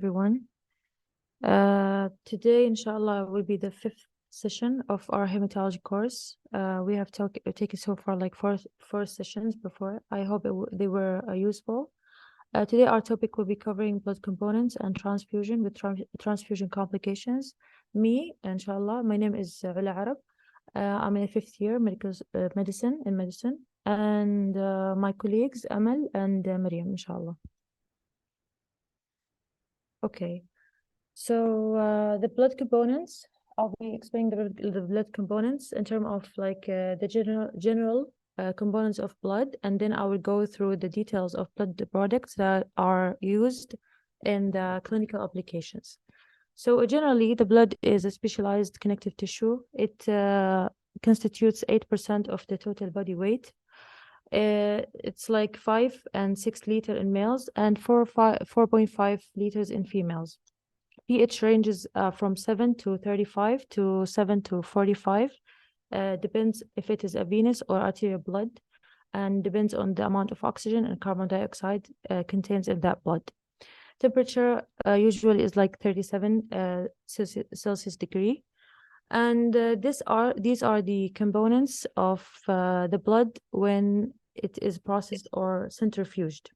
everyone. Today, inshallah, will be the fifth session of our hematology course. We have taken so far like four sessions before. I hope they were useful. Today, our topic will be covering blood components and transfusion with transfusion complications. Me, inshallah, my name is Ula Arab. I'm in fifth year medicine, and my colleagues Amal and Maryam, inshallah. Okay. So the blood components, I'll be explaining the blood components in terms of like the general components of blood, and then I will go through the details of blood products that are used in the clinical applications. So generally, the blood is a specialized connective tissue. It constitutes 8% of the total body weight. It's like 5 and 6 liters in males and 4.5 liters in females. pH ranges from 7 to 35 to 7 to 45. Depends if it is a venous or arterial blood, and depends on the amount of oxygen and carbon dioxide contains in that blood. Temperature usually is like 37 Celsius degree. And these are the components of the blood when it is processed or centrifuged.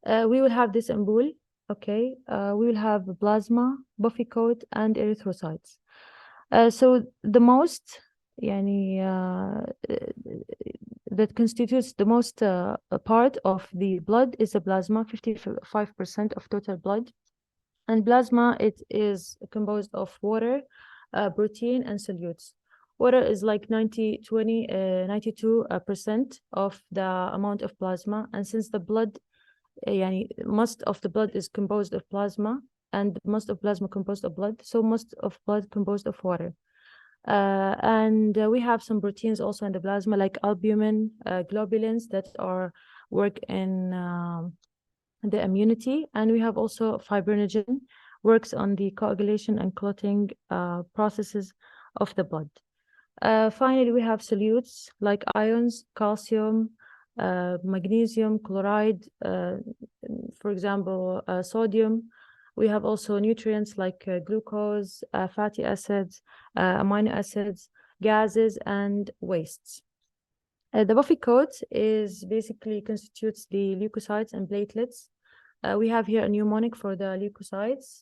We will have this in bowl. Okay, we will have plasma, buffy coat, and erythrocytes. So the most, that constitutes the most part of the blood is the plasma, 55% of total blood. And plasma, it is composed of water, protein, and solutes. Water is like 92% of the amount of plasma, and since the blood most of the blood is composed of plasma, and most of plasma composed of blood, so most of blood composed of water. And we have some proteins also in the plasma, like albumin, globulins that work in the immunity, and we have also fibrinogen, works on the coagulation and clotting processes of the blood. Finally, we have solutes like ions, calcium, magnesium, chloride, for example, sodium. We have also nutrients like glucose, fatty acids, amino acids, gases, and wastes. The buffy coat is basically constitutes the leukocytes and platelets. We have here a mnemonic for the leukocytes.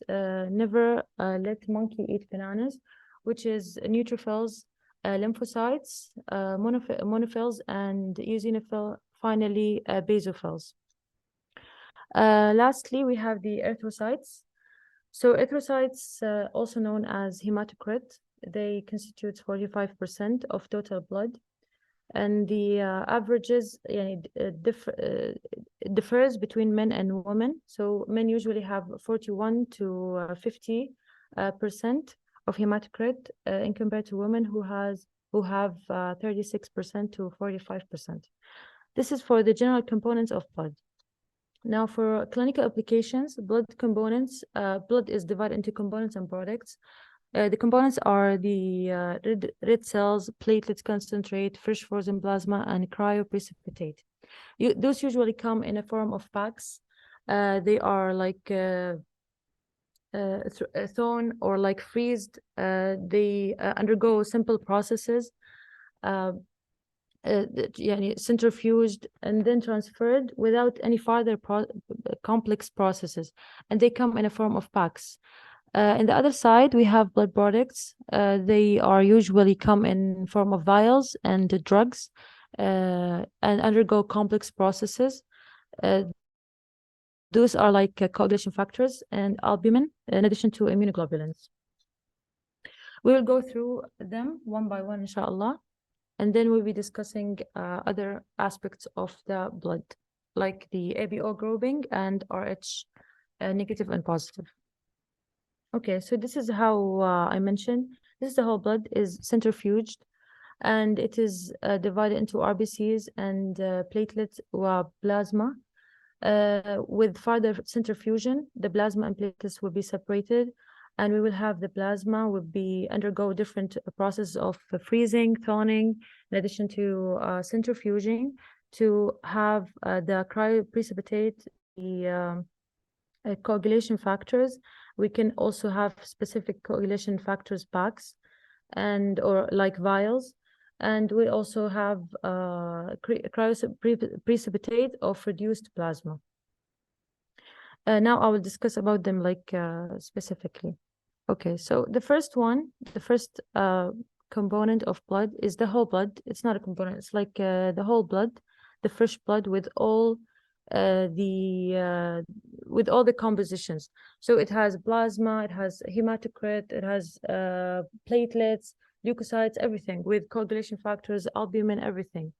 Never let monkey eat bananas, which is neutrophils, lymphocytes, monophils, and eosinophil, finally basophils. Lastly, we have the erythrocytes. So erythrocytes, also known as hematocrit, they constitute 45% of total blood, and the averages differs between men and women. So men usually have 41 to 50% of hematocrit, in compared to women who have 36% to 45%. This is for the general components of blood. Now, for clinical applications, blood components, blood is divided into components and products. The components are the red cells, platelets concentrate, fresh frozen plasma, and cryoprecipitate. Those usually come in a form of packs. They are like thawed or like freezed. They undergo simple processes, centrifuged and then transferred without any further complex processes, and they come in a form of packs. In the other side, we have blood products. They are usually come in form of vials and drugs, and undergo complex processes. Those are like coagulation factors and albumin, in addition to immunoglobulins. We will go through them one by one, inshallah, and then we'll be discussing other aspects of the blood, like the ABO grouping and RH negative and positive. Okay, so this is how I mentioned, this is the whole blood is centrifuged, and it is divided into RBCs and platelets or plasma. With further centrifugation, the plasma and platelets will be separated, and we will have the plasma will be undergo different processes of freezing, thawing, in addition to centrifuging, to have the cryoprecipitate, the coagulation factors. We can also have specific coagulation factors packs or like vials. And we also have precipitate of reduced plasma. Now I will discuss about them like specifically. Okay, so the first component of blood is the whole blood. It's not a component, it's like the whole blood, the fresh blood with all the compositions. So it has plasma, it has hematocrit, it has platelets, leukocytes, everything with coagulation factors, albumin, everything.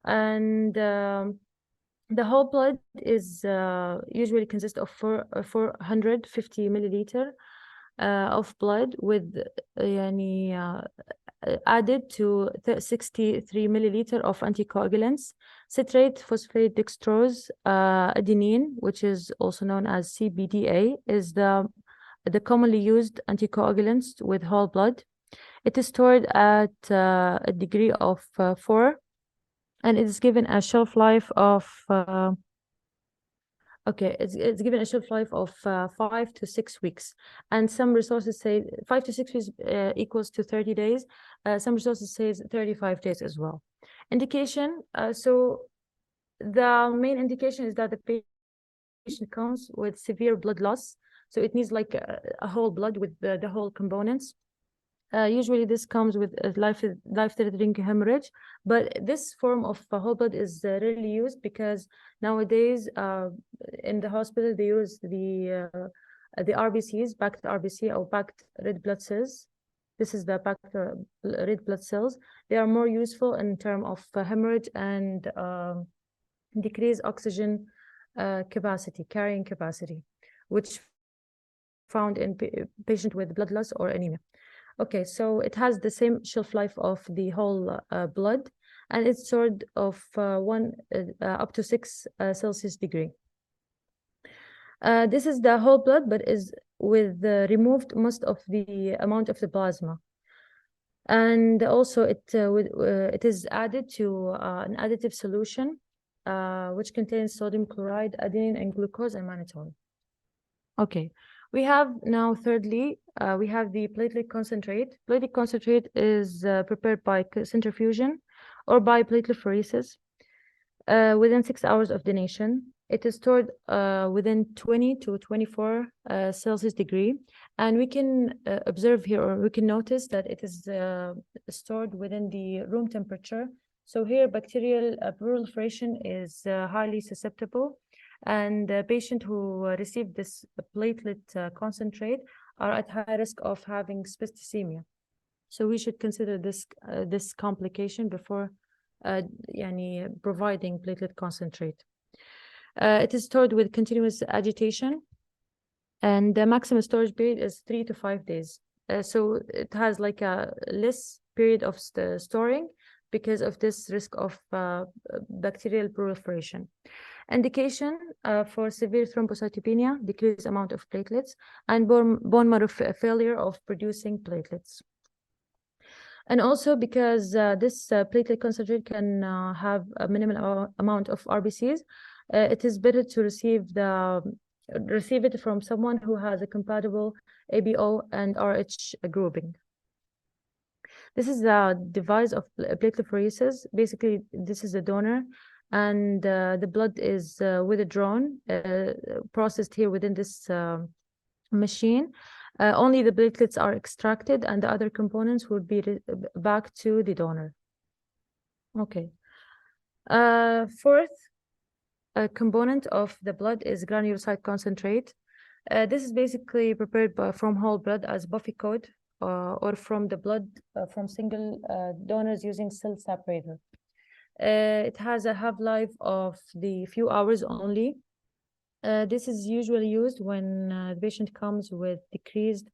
And the whole blood is usually consists of 450 milliliter of blood with added to 63 milliliter of anticoagulants, citrate, phosphate, dextrose, adenine, which is also known as CBDA, is the commonly used anticoagulants with whole blood. It is stored at a degree of 4, and it is given a shelf life of it's given a shelf life of 5 to 6 weeks, and some resources say 5 to 6 weeks equals to 30 days. Some resources say 35 days as well. Indication, so the main indication is that the patient comes with severe blood loss, so it needs like a whole blood with the whole components. Usually this comes with a life-threatening hemorrhage, but this form of whole blood is rarely used because nowadays in the hospital they use the RBCs, packed RBC or packed red blood cells. This is the packed red blood cells. They are more useful in terms of hemorrhage and decrease oxygen carrying capacity, which found in patient with blood loss or anemia. Okay, so it has the same shelf life of the whole blood, and it's stored of up to 6 Celsius degree. This is the whole blood, but is with removed most of the amount of the plasma. And also it is added to an additive solution, which contains sodium chloride, adenine, and glucose and mannitol. Okay. We have now, thirdly, we have the platelet concentrate. Platelet concentrate is prepared by centrifusion or by plateletphoresis within 6 hours of donation. It is stored within 20 to 24 Celsius degree. And we can observe here, or we can notice that it is stored within the room temperature. So here, bacterial proliferation is highly susceptible. And the patient who received this platelet concentrate are at high risk of having spasticemia. So we should consider this complication before providing platelet concentrate. It is stored with continuous agitation, and the maximum storage period is 3 to 5 days. So it has like a less period of storing because of this risk of bacterial proliferation. Indication for severe thrombocytopenia, decreased amount of platelets, and bone marrow failure of producing platelets. And also because this platelet concentrate can have a minimal amount of RBCs, it is better to receive it from someone who has a compatible ABO and RH grouping. This is the device of plateletphoresis. Basically, this is a donor, and the blood is withdrawn, processed here within this machine. Only the platelets are extracted, and the other components would be back to the donor. Okay. Fourth component of the blood is granulocyte concentrate. This is basically prepared from whole blood as buffy coat, or from the blood from single donors using cell separator. It has a half-life of the few hours only. This is usually used when the patient comes with decreased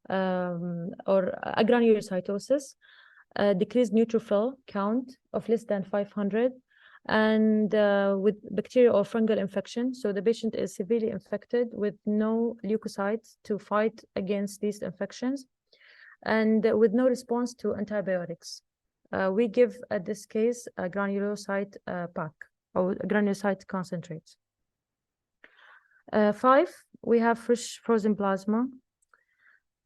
or agranulocytosis, decreased neutrophil count of less than 500, and with bacterial or fungal infection. So the patient is severely infected with no leukocytes to fight against these infections, and with no response to antibiotics. We give, at this case, a granulocyte pack or granulocyte concentrates. 5, we have fresh frozen plasma.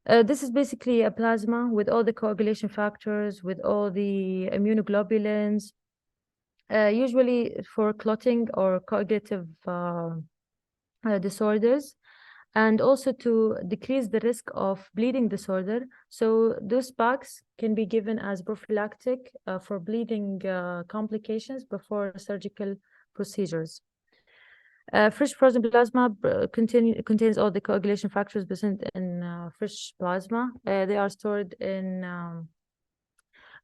This is basically a plasma with all the coagulation factors, with all the immunoglobulins, usually for clotting or coagulative disorders, and also to decrease the risk of bleeding disorder. So those packs can be given as prophylactic for bleeding complications before surgical procedures. Fresh frozen plasma contains all the coagulation factors present in fresh plasma. They are stored in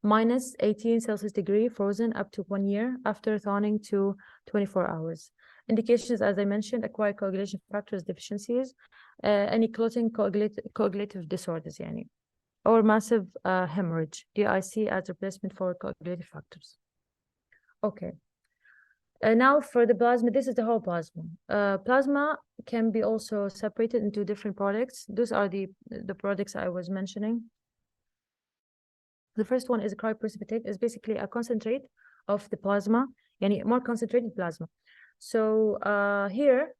minus 18 Celsius degree frozen up to 1 year after thawing to 24 hours. Indications, as I mentioned, acquired coagulation factors deficiencies, any clotting coagulative disorders, or massive hemorrhage, DIC as replacement for coagulative factors. Okay. Now for the plasma, this is the whole plasma. Plasma can be also separated into different products. Those are the products I was mentioning. The first one is cryoprecipitate. It's basically a concentrate of the plasma, more concentrated plasma. So here,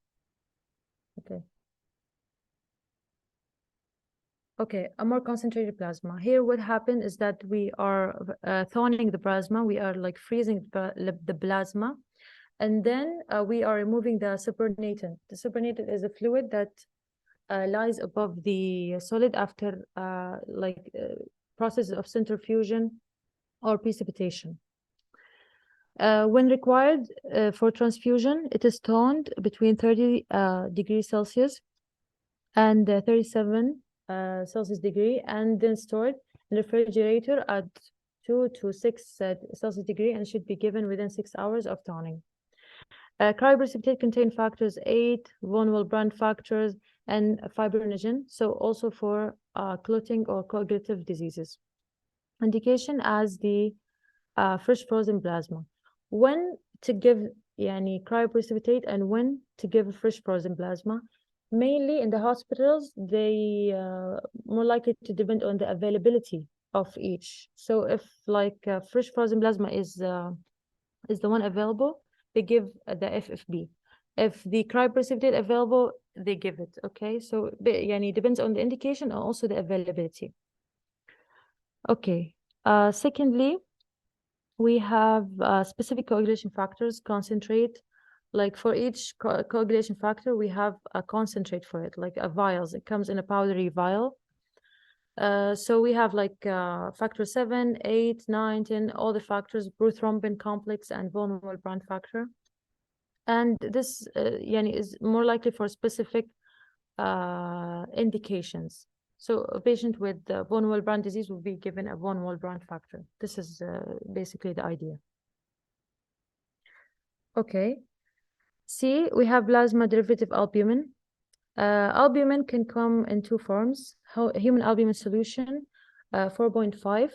okay, a more concentrated plasma. Here, what happened is that we are thawing the plasma. We are like freezing the plasma. And then we are removing the supernatant. The supernatant is a fluid that lies above the solid after process of centrifusion or precipitation. When required for transfusion, it is thawed between 30 degrees Celsius and 37 Celsius degree, and then stored in the refrigerator at 2 to 6 Celsius degree, and should be given within 6 hours of thawing. Cryoprecipitate contain factors 8, von Willebrand factors, and fibrinogen, so also for clotting or coagulative diseases. Indication as the fresh frozen plasma. When to give cryoprecipitate and when to give fresh frozen plasma. Mainly in the hospitals, they more likely to depend on the availability of each. So if fresh frozen plasma is the one available, they give the FFB. If the cryoprecipitate available, they give it. Okay, so depends on the indication and also the availability. Okay. Secondly, we have specific coagulation factors, concentrate. Like for each coagulation factor, we have a concentrate for it, like a vials. It comes in a powdery vial. So we have factor 7, 8, 9, 10, all the factors, prothrombin complex and von Willebrand factor. And this is more likely for specific indications. So a patient with von Willebrand disease will be given a von Willebrand factor. This is basically the idea. Okay. C, we have plasma derivative albumin. Albumin can come in 2 forms: human albumin solution 4.5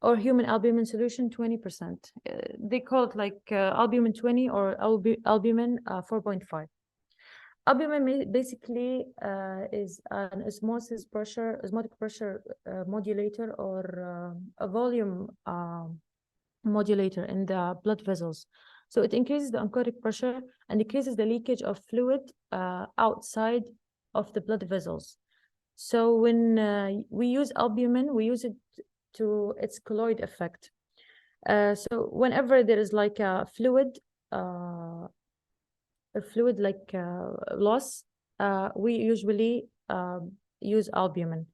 or human albumin solution 20%. They call it albumin 20 or albumin 4.5. Albumin basically is an osmotic pressure modulator or a volume modulator in the blood vessels. So it increases the oncotic pressure and decreases the leakage of fluid outside of the blood vessels. So when we use albumin, we use it to its colloid effect. So whenever there is a fluid loss, we usually use albumin.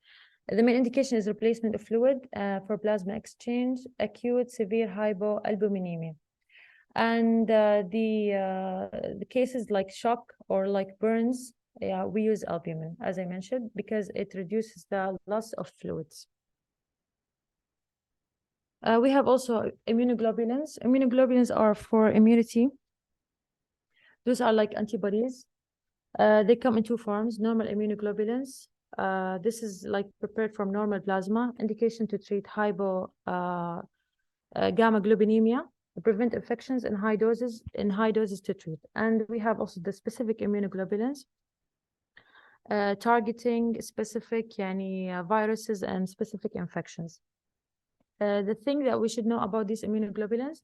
The main indication is replacement of fluid for plasma exchange, acute severe hypoalbuminemia. And the cases like shock or like burns, we use albumin, as I mentioned, because it reduces the loss of fluids. We have also immunoglobulins. Immunoglobulins are for immunity. Those are like antibodies. They come in 2 forms: normal immunoglobulins. This is prepared from normal plasma. Indication to treat gamma globinemia, prevent infections in high doses to treat. And we have also the specific immunoglobulins, targeting specific viruses and specific infections. The thing that we should know about these immunoglobulins,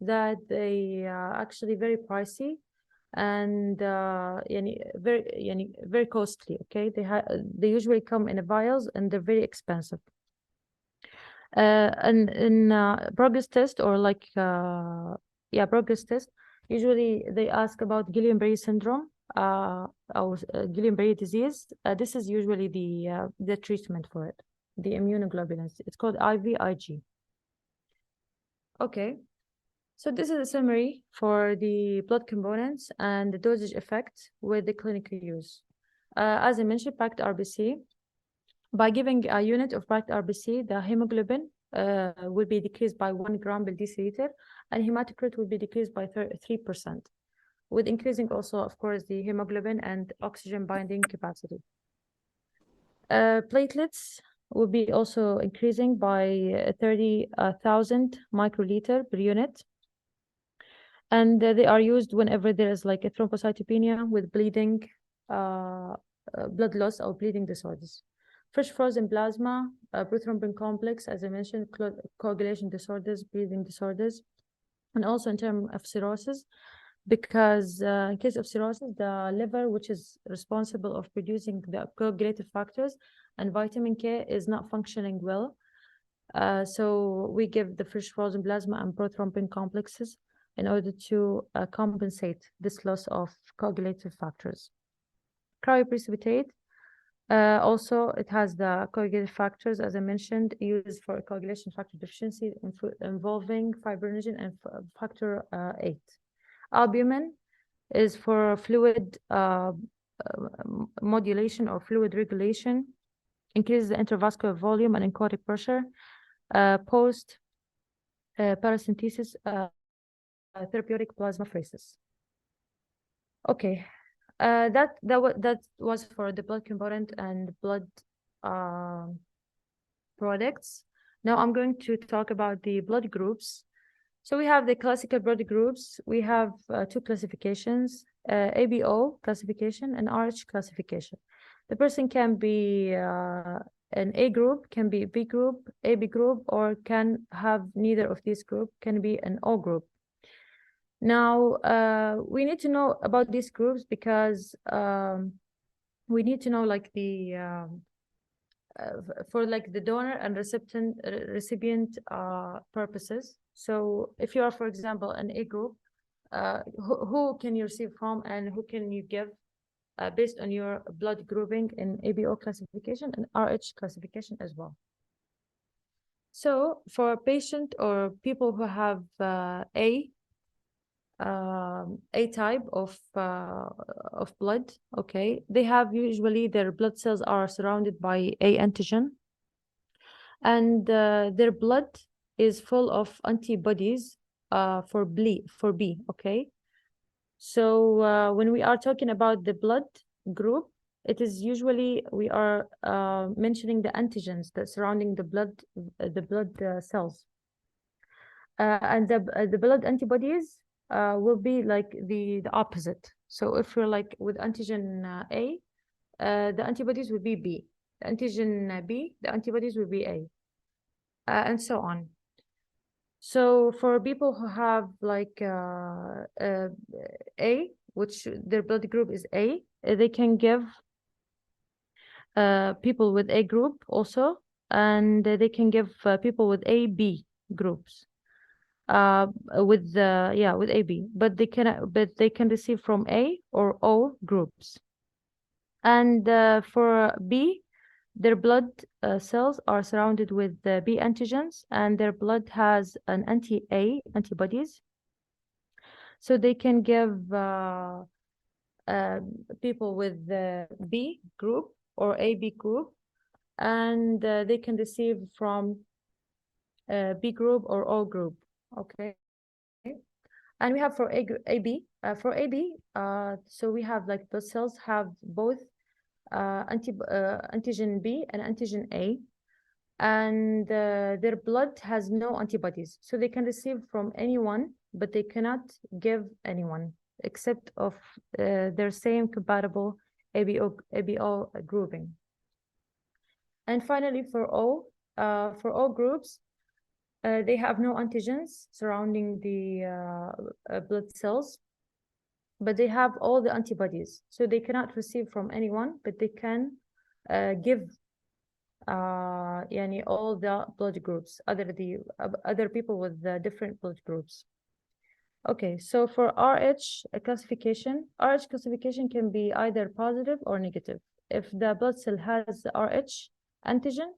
that they are actually very pricey. and very costly. Okay, they usually come in vials and they're very expensive. And in progress test or like progress test, usually they ask about Guillain-Barré syndrome or Guillain-Barré disease. This is usually the treatment for it, the immunoglobulins. It's called IVIG. Okay, so this is a summary for the blood components and the dosage effect with the clinical use. As I mentioned, packed RBC. By giving a unit of packed RBC, the hemoglobin will be decreased by 1 gram per deciliter, and hematocrit will be decreased by 3%, with increasing also, of course, the hemoglobin and oxygen binding capacity. Platelets will be also increasing by 30,000 microliter per unit. And they are used whenever there is like a thrombocytopenia with bleeding, blood loss or bleeding disorders. Fresh frozen plasma, prothrombin complex, as I mentioned, coagulation disorders, bleeding disorders, and also in terms of cirrhosis, because in case of cirrhosis, the liver, which is responsible of producing the coagulative factors and vitamin K, is not functioning well. So we give the fresh frozen plasma and prothrombin complexes in order to compensate this loss of coagulative factors. Cryoprecipitate, also it has the coagulative factors, as I mentioned, used for coagulation factor deficiency involving fibrinogen and factor 8. Albumin is for fluid modulation or fluid regulation, increases the intravascular volume and oncotic pressure, post paracentesis therapeutic plasmapheresis. Okay, that was for the blood component and blood products. Now I'm going to talk about the blood groups. So we have the classical blood groups. We have two classifications, ABO classification and RH classification. The person can be an A group, can be B group, AB group, or can have neither of these group, can be an O group. Now, we need to know about these groups because we need to know like the for like the donor and recipient purposes. So if you are, for example, an A group, who can you receive from and who can you give based on your blood grouping in ABO classification and RH classification as well. So for a patient or people who have A type of blood, okay, they have usually their blood cells are surrounded by A antigen, and their blood is full of antibodies for B, okay. So when we are talking about the blood group, it is usually we are mentioning the antigens that surrounding the blood cells, and the blood antibodies will be like the opposite. So if you're like with antigen A, the antibodies will be B. The antigen B, the antibodies will be A, and so on. So for people who have like A, which their blood group is A, they can give people with A group also, and they can give people with AB groups. With AB, but they can receive from A or O groups. And for B, their blood cells are surrounded with the B antigens, and their blood has an anti-A antibodies. So they can give people with the B group or AB group, and they can receive from B group or O group. Okay. And we have for AB, so we have like the cells have both antigen B and antigen A, and their blood has no antibodies, so they can receive from anyone, but they cannot give anyone except of their same compatible ABO grouping. And finally, for O groups, they have no antigens surrounding the blood cells, but they have all the antibodies. So they cannot receive from anyone, but they can give all the blood groups, other people with different blood groups. Okay, so for RH classification, RH classification can be either positive or negative. If the blood cell has RH antigen,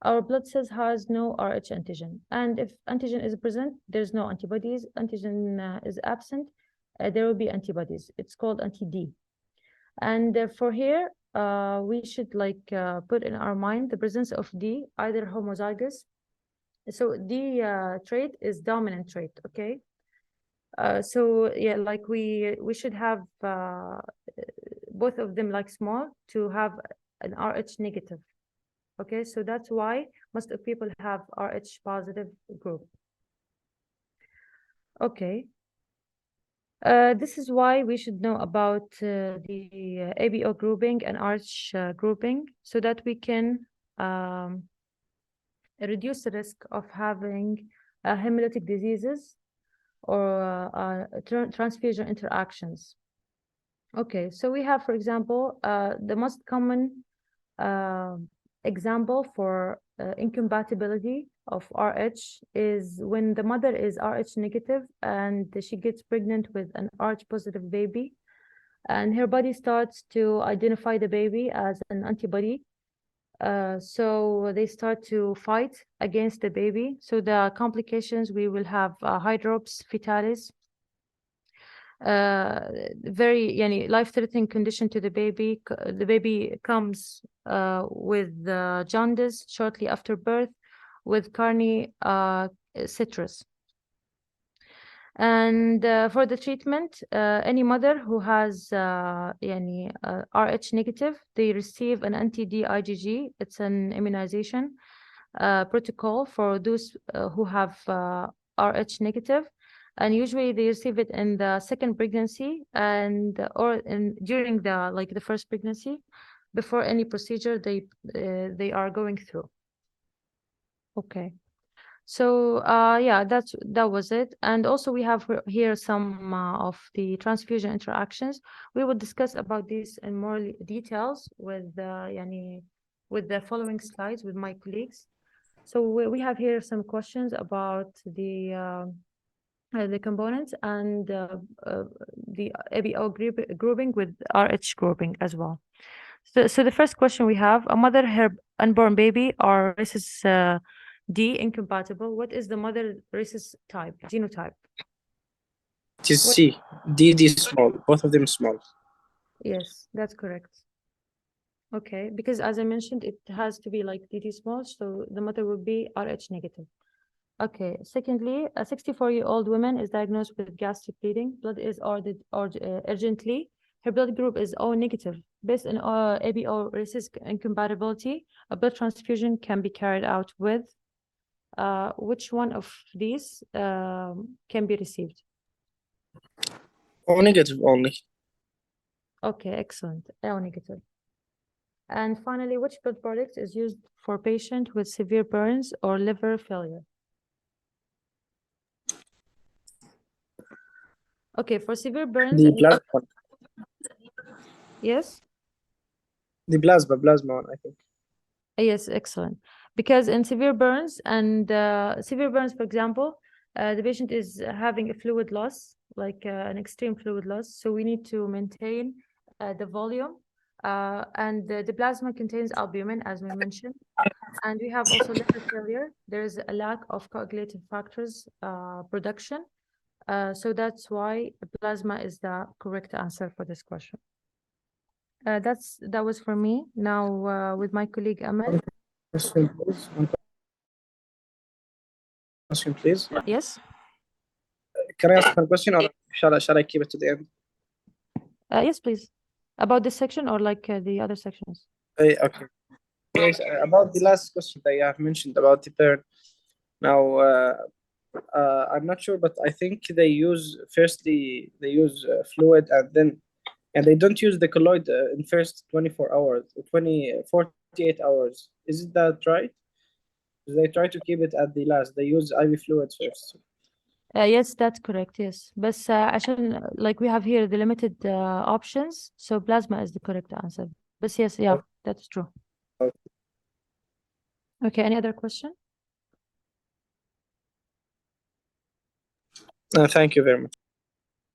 our blood cells has no RH antigen. And if antigen is present, there's no antibodies. Antigen is absent, there will be antibodies. It's called anti-D. And for here, we should put in our mind the presence of D, either homozygous. So D trait is dominant trait, okay? So yeah, like we should have both of them like small to have an RH negative. Okay, so that's why most of people have RH positive group. Okay. This is why we should know about the ABO grouping and RH grouping so that we can reduce the risk of having hemolytic diseases or transfusion interactions. Okay, so we have, for example, the most common example for incompatibility of RH is when the mother is RH negative and she gets pregnant with an RH positive baby, and her body starts to identify the baby as an antibody. So they start to fight against the baby. So the complications, we will have hydrops fetalis, very life-threatening condition to the baby. The baby comes with jaundice shortly after birth, with carni citrus. And for the treatment, any mother who has RH negative, they receive an anti-D IgG. It's an immunization protocol for those who have RH negative, and usually they receive it in the second pregnancy and during the first pregnancy, before any procedure they are going through. Okay. So yeah, that was it. And also we have here some of the transfusion interactions. We will discuss about this in more details with the following slides with my colleagues. So we have here some questions about the components and the ABO grouping with RH grouping as well. So the first question we have: a mother, her unborn baby are rhesus D incompatible. What is the mother rhesus type, genotype? It is C. D small. Both of them small. Yes, that's correct. Okay, because as I mentioned, it has to be like DD small, so the mother will be RH negative. Okay, secondly, a 64-year-old woman is diagnosed with gastric bleeding. Blood is ordered urgently. Her blood group is O negative. Based on ABO rhesus incompatibility, a blood transfusion can be carried out with which one of these can be received? O negative only. Okay, excellent. O negative. And finally, which blood product is used for patient with severe burns or liver failure? Okay, for severe burns. The plasma. Yes? The plasma one, I think. Yes, excellent. Because in severe burns, for example, the patient is having a fluid loss, like an extreme fluid loss. So we need to maintain the volume. And the plasma contains albumin, as we mentioned. And we have also liver failure. There is a lack of coagulative factors production. So that's why plasma is the correct answer for this question. That was for me. Now with my colleague Amal. Question, please. Question, please. Yes. Can I ask one question, or shall I keep it to the end? Yes, please. About this section or like the other sections? Okay. Yes, about the last question that you have mentioned about the burn. Now, I'm not sure, but I think they use fluid and they don't use the colloid in first 24 hours, 48 hours. Isn't that right? They try to keep it at the last. They use IV fluids first. Yes, that's correct. Yes. بس عشان like we have here the limited options, so plasma is the correct answer. But yes, yeah, that's true. Okay. Okay, any other question? Thank you very much.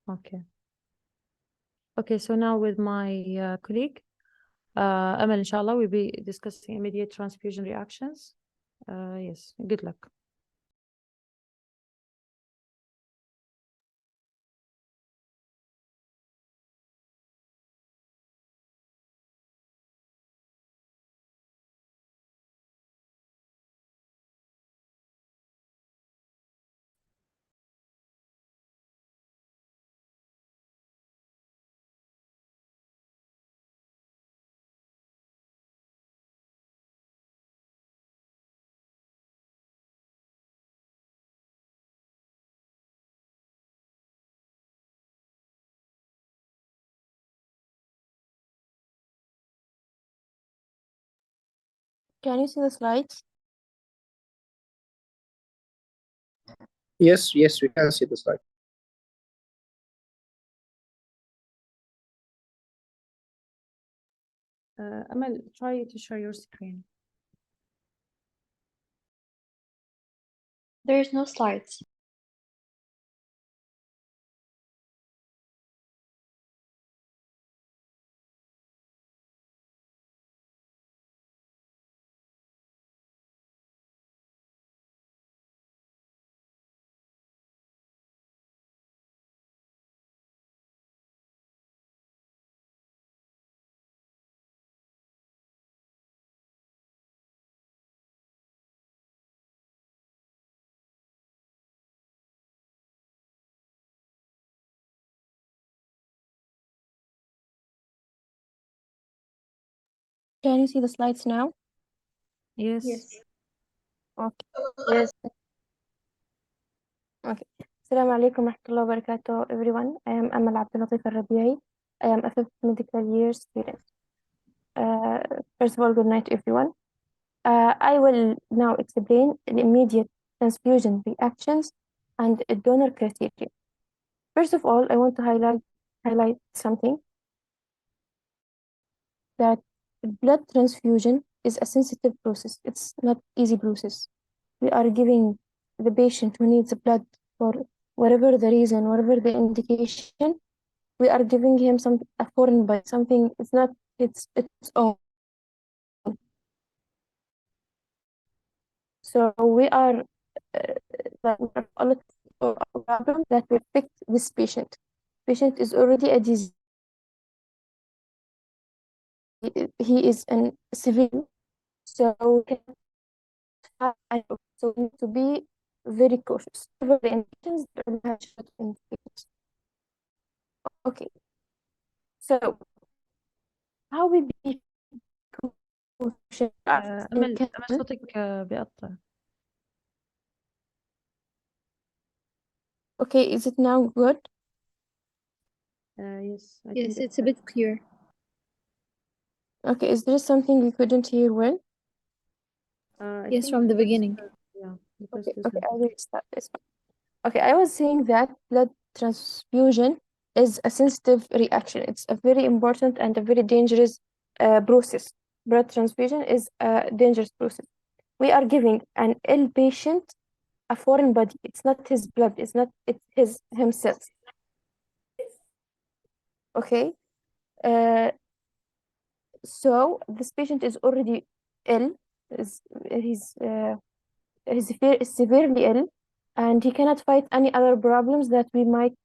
Okay. Okay, so now with my colleague, Amal, inshallah, we'll be discussing immediate transfusion reactions. Yes, good luck. Can you see the slides? Yes, we can see the slide. Amal, try to share your screen. There's no slides. Can you see the slides now? Yes. Okay. Yes. Okay. السلام عليكم ورحمة الله وبركاته everyone. I am Amal Abdulatif Al-Rabi'i. I am a fifth medical year student. First of all, good night everyone. I will now explain the immediate transfusion reactions and donor criteria. First of all, I want to highlight something, that blood transfusion is a sensitive process. It's not easy process. We are giving the patient who needs blood for whatever the reason, whatever the indication, we are giving him a foreign body, something it's not its own. So we are like we have a lot of problems that will affect this patient. Patient is already a disease. He is a civil, so we can so we need to be very cautious. Whatever the indications, we have short indications. Okay, so how we be cautious? أمل صوتك بيقطع. Okay, is it now good? Yes. I Yes, think it's a bit clear. Okay, is there something you couldn't hear well? I Yes, think from the beginning. yeah, the first Okay, two okay, I sentences. will start this one. Okay, I was saying that blood transfusion is a sensitive reaction. It's a very important and a very dangerous process. Blood transfusion is a dangerous process. We are giving an ill patient a foreign body. It's not his blood. It's his himself. Okay. So this patient is already ill. He's severely ill, and he cannot fight any other problems that we might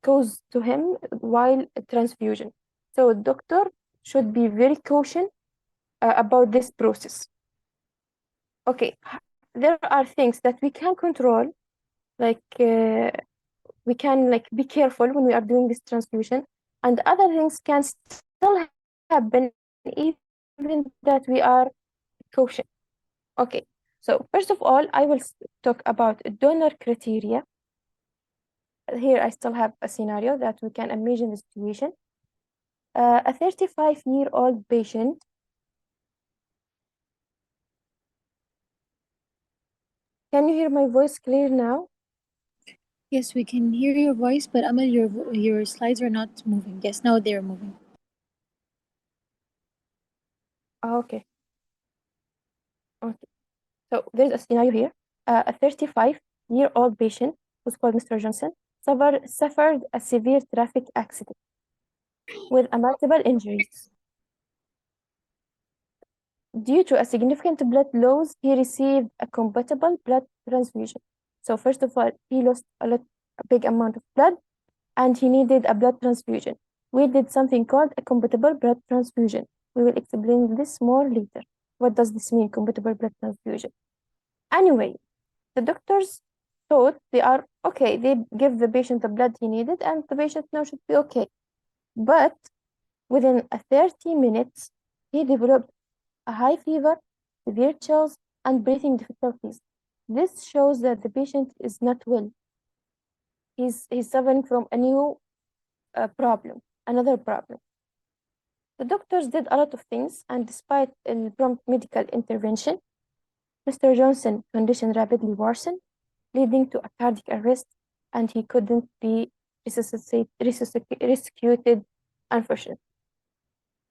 cause to him while transfusion. So doctor should be very cautious about this process. Okay, there are things that we can control, like we can be careful when we are doing this transfusion, and other things can still happen even that we are cautious. Okay, so first of all, I will talk about donor criteria. Here I still have a scenario that we can imagine the situation. A 35-year-old patient can you hear my voice clear now? Yes, we can hear your voice, but Amal, your slides are not moving. Yes, now they're moving. Okay. Okay. So there's a scenario here. A 35-year-old patient who's called Mr. Johnson suffered a severe traffic accident with a multiple injuries. Due to a significant blood loss, he received a compatible blood transfusion. So first of all, he lost a big amount of blood, and he needed a blood transfusion. We did something called a compatible blood transfusion. We will explain this more later. What does this mean, compatible blood transfusion? Anyway, the doctors thought they are okay. They give the patient the blood he needed, and the patient now should be okay. But within 30 minutes, he developed a high fever, severe chills, and breathing difficulties. This shows that the patient is not well. He's suffering from a new problem, another problem. The doctors did a lot of things, and despite prompt medical intervention, Mr. Johnson's condition rapidly worsened, leading to a cardiac arrest, and he couldn't be rescued, unfortunately.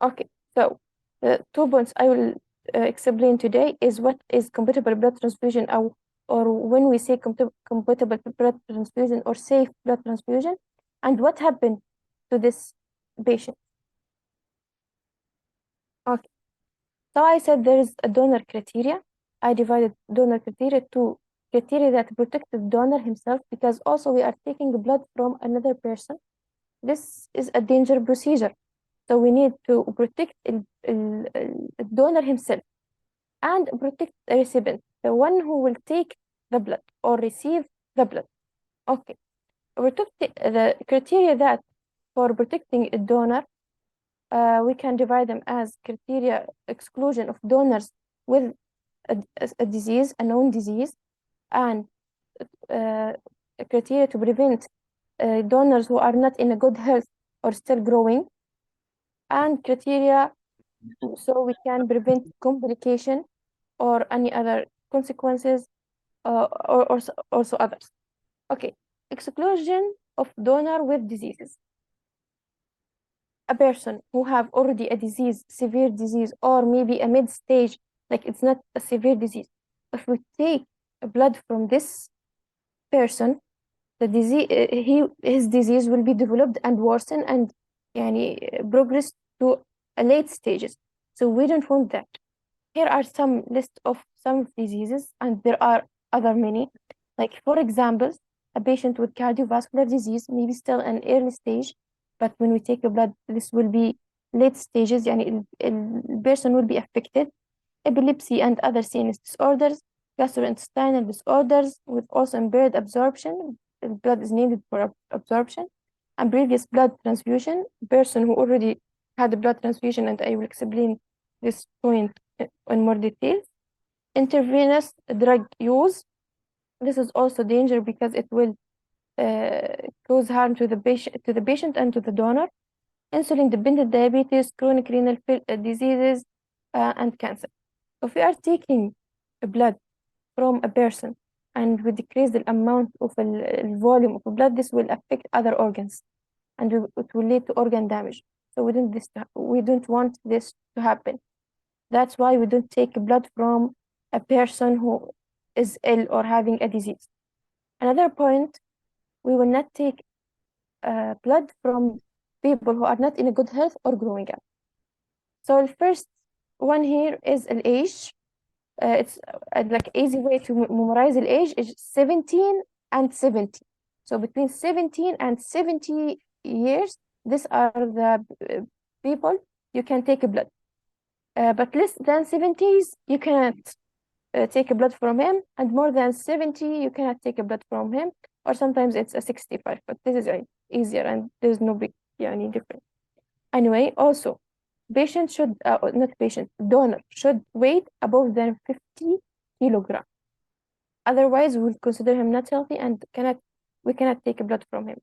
Okay, so the 2 points I will explain today is what is compatible blood transfusion, or when we say compatible blood transfusion or safe blood transfusion, and what happened to this patient. Okay, so I said there is a donor criteria. I divided donor criteria to criteria that protect the donor himself, because also we are taking blood from another person. This is a danger procedure. So we need to protect the donor himself and protect the recipient, the one who will take the blood or receive the blood. Okay, the criteria that for protecting a donor, we can divide them as criteria: exclusion of donors with a disease, a known disease, and criteria to prevent donors who are not in a good health or still growing, and criteria so we can prevent complication or any other consequences, or also others. Okay, exclusion of donor with diseases. A person who have already a disease, severe disease, or maybe a mid stage, like it's not a severe disease. If we take blood from this person, the disease, his disease will be developed and worsen and progress to a late stages. So we don't want that. Here are some list of some diseases, and there are other many. Like for example, a patient with cardiovascular disease may be still an early stage, but when we take the blood, this will be late stages. The person will be affected. Epilepsy and other CNS disorders, gastrointestinal disorders with also impaired absorption. The blood is needed for absorption, and previous blood transfusion. Person who already had a blood transfusion, and I will explain this point in more detail. Intravenous drug use. This is also danger because it will cause harm to the patient and to the donor. Insulin-dependent diabetes, chronic renal diseases, and cancer. If we are taking blood from a person and we decrease the amount of the volume of blood, this will affect other organs, and it will lead to organ damage. So we don't want this to happen. That's why we don't take blood from a person who is ill or having a disease. Another point, we will not take blood from people who are not in a good health or growing up. So the first one here is an age. It's like easy way to memorize the age is 17 and 70. So between 17 and 70 years, these are the people you can take blood. But less than 70s, you cannot take a blood from him, and more than 70, you cannot take a blood from him, or sometimes it's a 65, but this is easier and there's no big difference. Anyway, also, donor should weigh above than 50 kilograms. Otherwise, we'll consider him not healthy and we cannot take blood from him.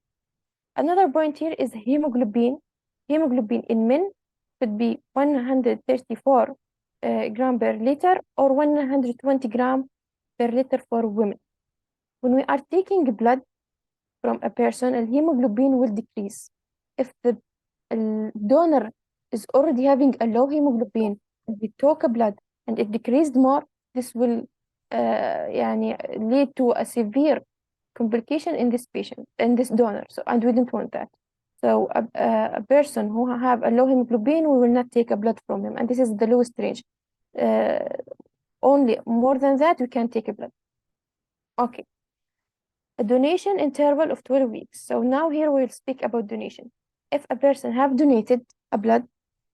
Another point here is hemoglobin. Hemoglobin in men could be 134 gram per liter or 120 gram per liter for women. When we are taking blood, from a person, الhemoglobin will decrease. If the donor is already having a low hemoglobin and we took a blood and it decreased more, this will يعني lead to a severe complication in this patient, in this donor. So, and we don't want that. So a person who have a low hemoglobin, we will not take a blood from him, and this is the lowest range. Only more than that, we can take a blood. Okay. A donation interval of 12 weeks. So now here we'll speak about donation. If a person have donated a blood,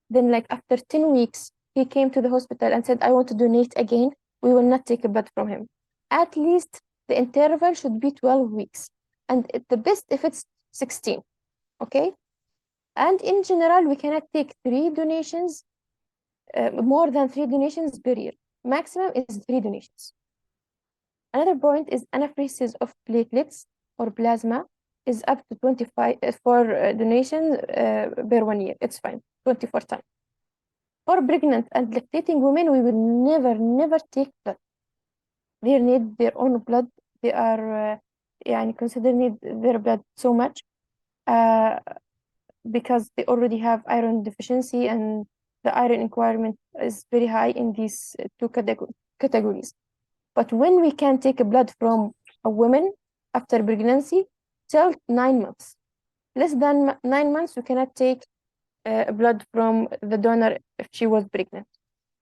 then like after 10 weeks, he came to the hospital and said, I want to donate again, we will not take a blood from him. At least the interval should be 12 weeks. And the best if it's 16, okay? And in general, we cannot take 3 donations, more than 3 donations per year. Maximum is 3 donations. Another point is anaphylaxis of platelets or plasma is up to 25 for donations per 1 year. It's fine, 24 times. For pregnant and lactating women, we will never take blood. They need their own blood. They are consider need their blood so much because they already have iron deficiency, and the iron requirement is very high in these 2 categories. But when we can take a blood from a woman after pregnancy till 9 months, less than 9 months, we cannot take blood from the donor if she was pregnant,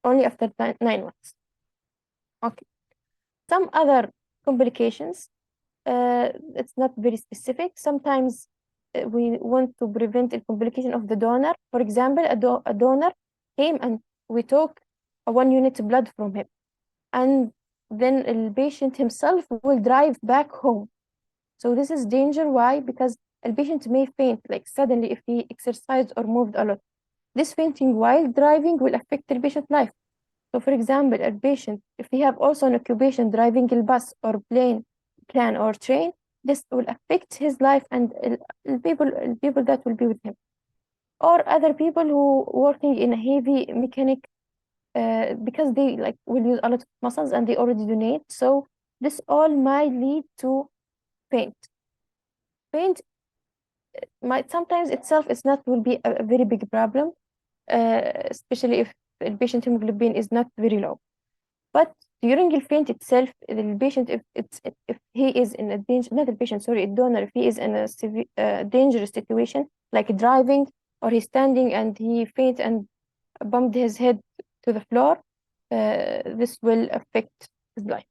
only after 9 months. Okay. Some other complications, it's not very specific. Sometimes we want to prevent a complication of the donor. For example, a donor came and we took a 1 unit blood from him, and then the patient himself will drive back home. So this is danger. Why? Because the patient may faint like suddenly if he exercised or moved a lot. This fainting while driving will affect the patient's life. So for example, a patient, if he have also an occupation driving a bus or plane or train, this will affect his life and people that will be with him. Or other people who working in a heavy mechanic because they like will use a lot of muscles and they already donate. So this all might lead to faint. Faint might sometimes itself is not will be a very big problem, especially if the patient hemoglobin is not very low. But during the faint itself, the patient, if he is in a danger, not the patient, sorry, a donor, if he is in a severe, dangerous situation, like driving, or he's standing and he faint and bumped his head to the floor, this will affect his life.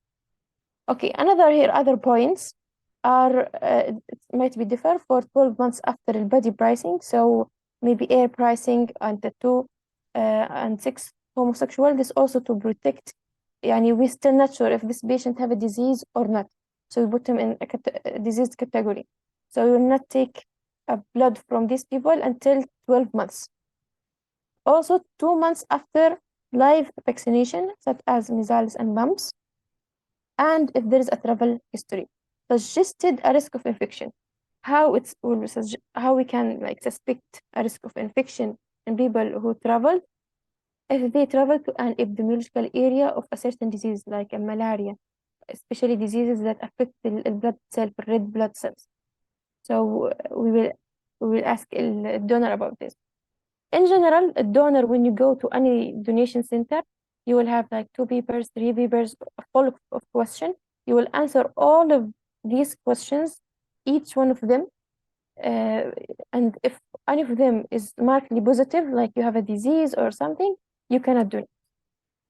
Okay, other points are, it might be differ for 12 months after the body pricing. So maybe air pricing and tattoo and sex homosexual. This also to protect. We're still not sure if this patient have a disease or not. So we put him in a disease category. So we will not take a blood from these people until 12 months. Also 2 months after live vaccination, such as measles and mumps, and if there is a travel history. Suggested a risk of infection. How we can like suspect a risk of infection in people who travel? If they travel to an epidemiological area of a certain disease, like a malaria, especially diseases that affect the blood cell, red blood cells. So we will ask the donor about this. In general, a donor, when you go to any donation center, you will have like 2 papers, 3 papers, full of questions. You will answer all of these questions, each one of them. And if any of them is markedly positive, like you have a disease or something, you cannot do it.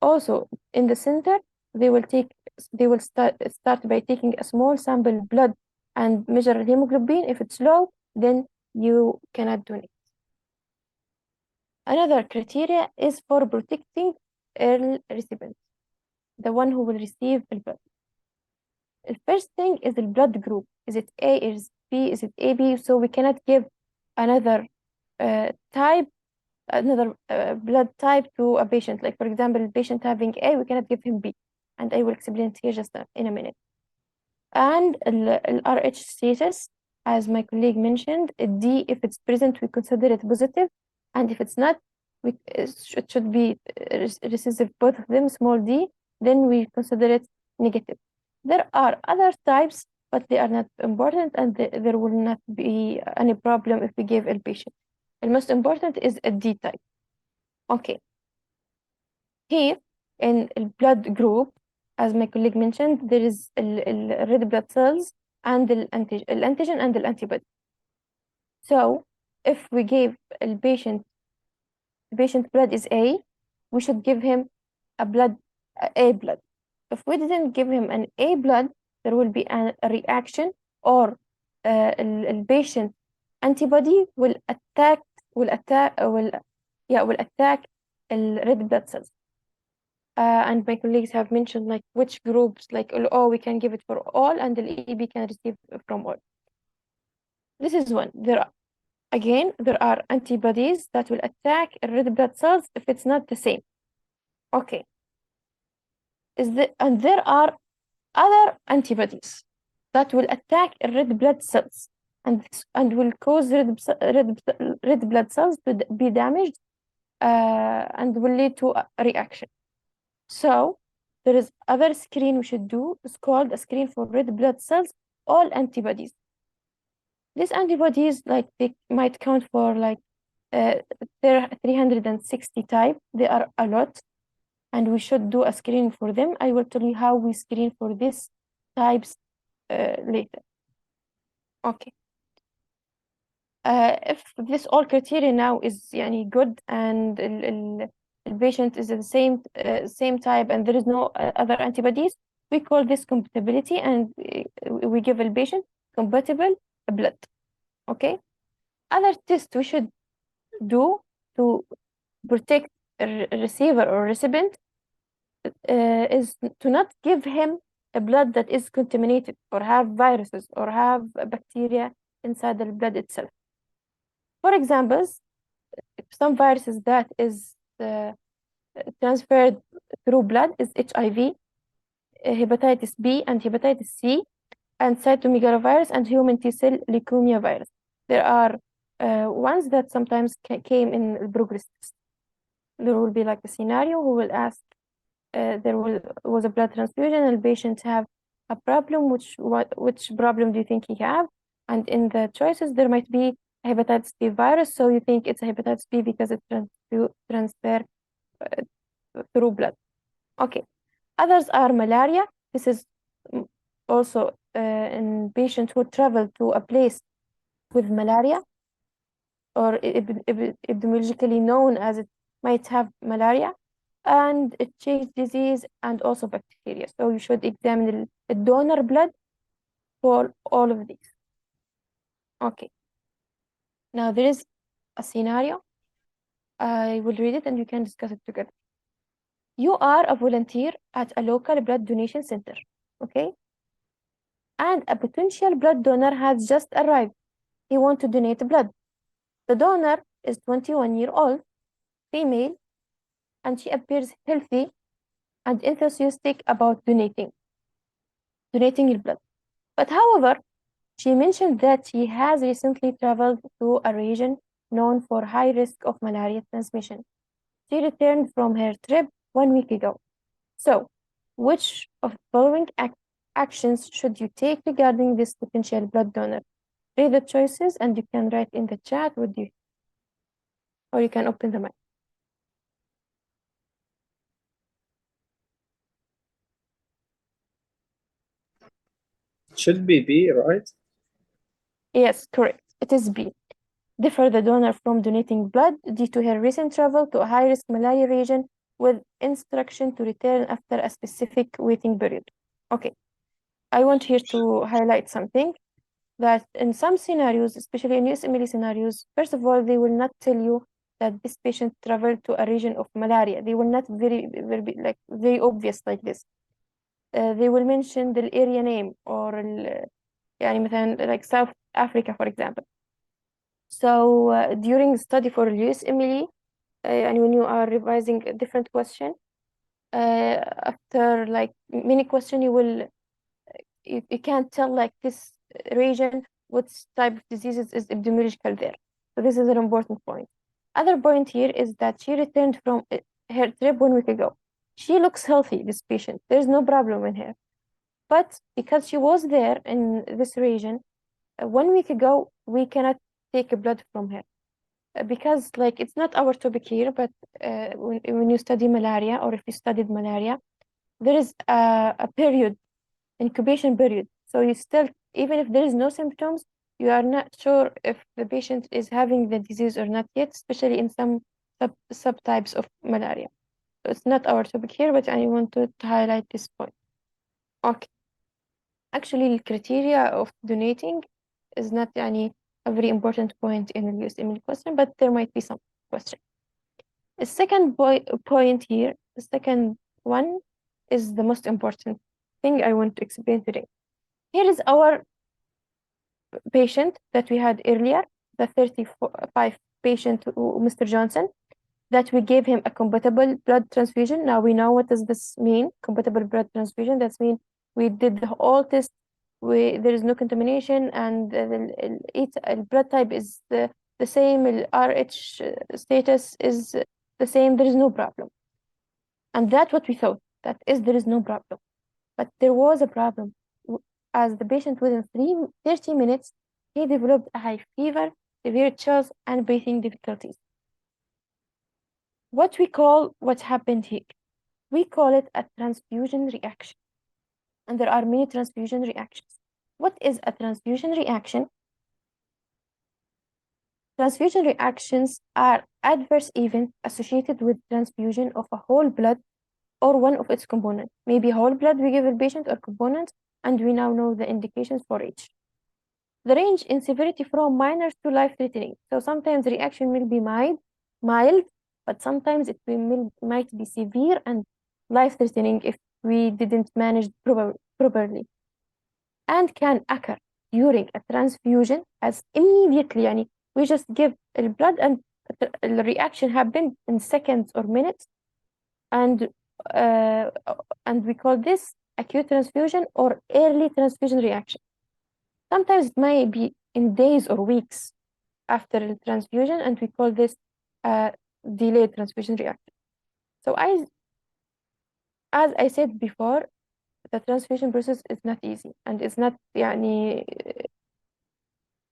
Also, in the center, they will start by taking a small sample blood and measure hemoglobin. If it's low, then you cannot donate. Another criteria is for protecting early recipients, the one who will receive the blood. The first thing is the blood group. Is it A, is it B, is it AB? So we cannot give another blood type to a patient. Like for example, a patient having A, we cannot give him B. And I will explain it here just in a minute. And RH status, as my colleague mentioned, D, if it's present, we consider it positive. And if it's not, it should be recessive, both of them, small d, then we consider it negative. There are other types but they are not important, and there will not be any problem if we give a patient. The most important is a D type. Okay. Here in the blood group, as my colleague mentioned, there is red blood cells and the antigen and the antibody. So if we give the patient blood is A, we should give him a blood. If we didn't give him an A blood, there will be a reaction, or the patient antibody will attack red blood cells. And my colleagues have mentioned like which groups, like, oh, we can give it for all, and the EB can receive from all. This is one. There are antibodies that will attack red blood cells if it's not the same. Okay. And there are other antibodies that will attack red blood cells and will cause red blood cells to be damaged and will lead to a reaction. So there is other screen we should do. It's called a screen for red blood cells, all antibodies. These antibodies, like, they might count for like there are 360 type. They are a lot, and we should do a screen for them. I will tell you how we screen for these types later. Okay. If this all criteria now is good, and the patient is the same type, and there is no other antibodies, we call this compatibility, and we give the patient compatible blood. Okay. Other tests we should do to protect a receiver or recipient is to not give him a blood that is contaminated or have viruses or have bacteria inside the blood itself. For examples, some viruses that is transferred through blood is HIV, hepatitis B and hepatitis C, and cytomegalovirus and human T-cell leukemia virus. There are ones that sometimes came in the progress test. There will be like a scenario who will ask, there was a blood transfusion and the patient have a problem, which problem do you think he have? And in the choices, there might be hepatitis B virus, so you think it's a hepatitis B because it transfer through blood. Okay. Others are malaria. This is also in patients who travel to a place with malaria, or epidemiologically known as it might have malaria, and it change disease and also bacteria. So you should examine the donor blood for all of these. Okay. Now there is a scenario. I will read it and you can discuss it together. You are a volunteer at a local blood donation center, okay? And a potential blood donor has just arrived. He wants to donate blood. The donor is 21-year-old, female, and she appears healthy and enthusiastic about donating your blood. But however, she mentioned that she has recently traveled to a region known for high risk of malaria transmission. She returned from her trip 1 week ago. So, which of the following actions should you take regarding this potential blood donor? Read the choices and you can write in the chat with you, or you can open the mic. Should be B, right? Yes, correct. It is B. Defer the donor from donating blood due to her recent travel to a high-risk malaria region with instruction to return after a specific waiting period. Okay. I want here to highlight something, that in some scenarios, especially in USMLE scenarios, first of all, they will not tell you that this patient traveled to a region of malaria. They will not very obvious like this. They will mention the area name, or مثلا like South Africa, for example. So during study for USMLE, and when you are revising a different question, after like many question, you can't tell like this region what type of diseases is epidemiological there. So this is an important point. Other point here is that she returned from her trip 1 week ago. She looks healthy, this patient. There's no problem in her. But because she was there in this region 1 week ago, we cannot take blood from her. Because like it's not our topic here, but when you study malaria or if you studied malaria, there is a period, incubation period. So you still, even if there is no symptoms, you are not sure if the patient is having the disease or not yet, especially in some subtypes of malaria. So it's not our topic here, but I want to highlight this point. Okay. Actually, the criteria of donating is not a very important point in the USMLE question, but there might be some question. The second point here, the second one is the most important thing I want to explain today. Here is our patient that we had earlier, the 35 patient, Mr. Johnson, that we gave him a compatible blood transfusion. Now we know what does this mean, compatible blood transfusion. That means we did the whole test, there is no contamination, and the blood type is the same, the RH status is the same, there is no problem. And that's what we thought, that is, there is no problem. But there was a problem. As the patient within 30 minutes, he developed a high fever, severe chills, and breathing difficulties. What happened here? We call it a transfusion reaction. And there are many transfusion reactions. What is a transfusion reaction? Transfusion reactions are adverse events associated with transfusion of a whole blood or one of its components. Maybe whole blood we give the patient or components, and we now know the indications for each. The range in severity from minor to life-threatening. So sometimes the reaction will be mild, but sometimes it might be severe and life-threatening if we didn't manage properly, and can occur during a transfusion as immediately. We just give the blood and the reaction happened in seconds or minutes, and we call this acute transfusion or early transfusion reaction. Sometimes it may be in days or weeks after the transfusion, and we call this delayed transfusion reaction. So as I said before, the transfusion process is not easy, and it's not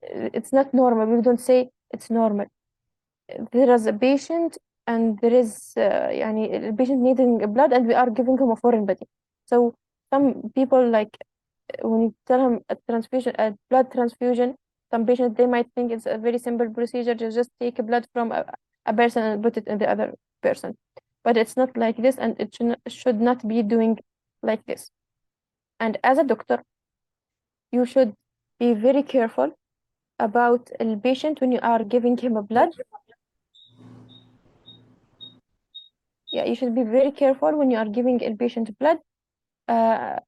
it's not normal. We don't say it's normal. There is a patient, and there is a patient needing blood, and we are giving him a foreign body. So some people, like when you tell him a blood transfusion, some patients, they might think it's a very simple procedure to just take a blood from a person and put it in the other person. But it's not like this, and it should not be doing like this. And as a doctor, you should be very careful about the patient when you are giving him a blood. Yeah, you should be very careful when you are giving a patient blood to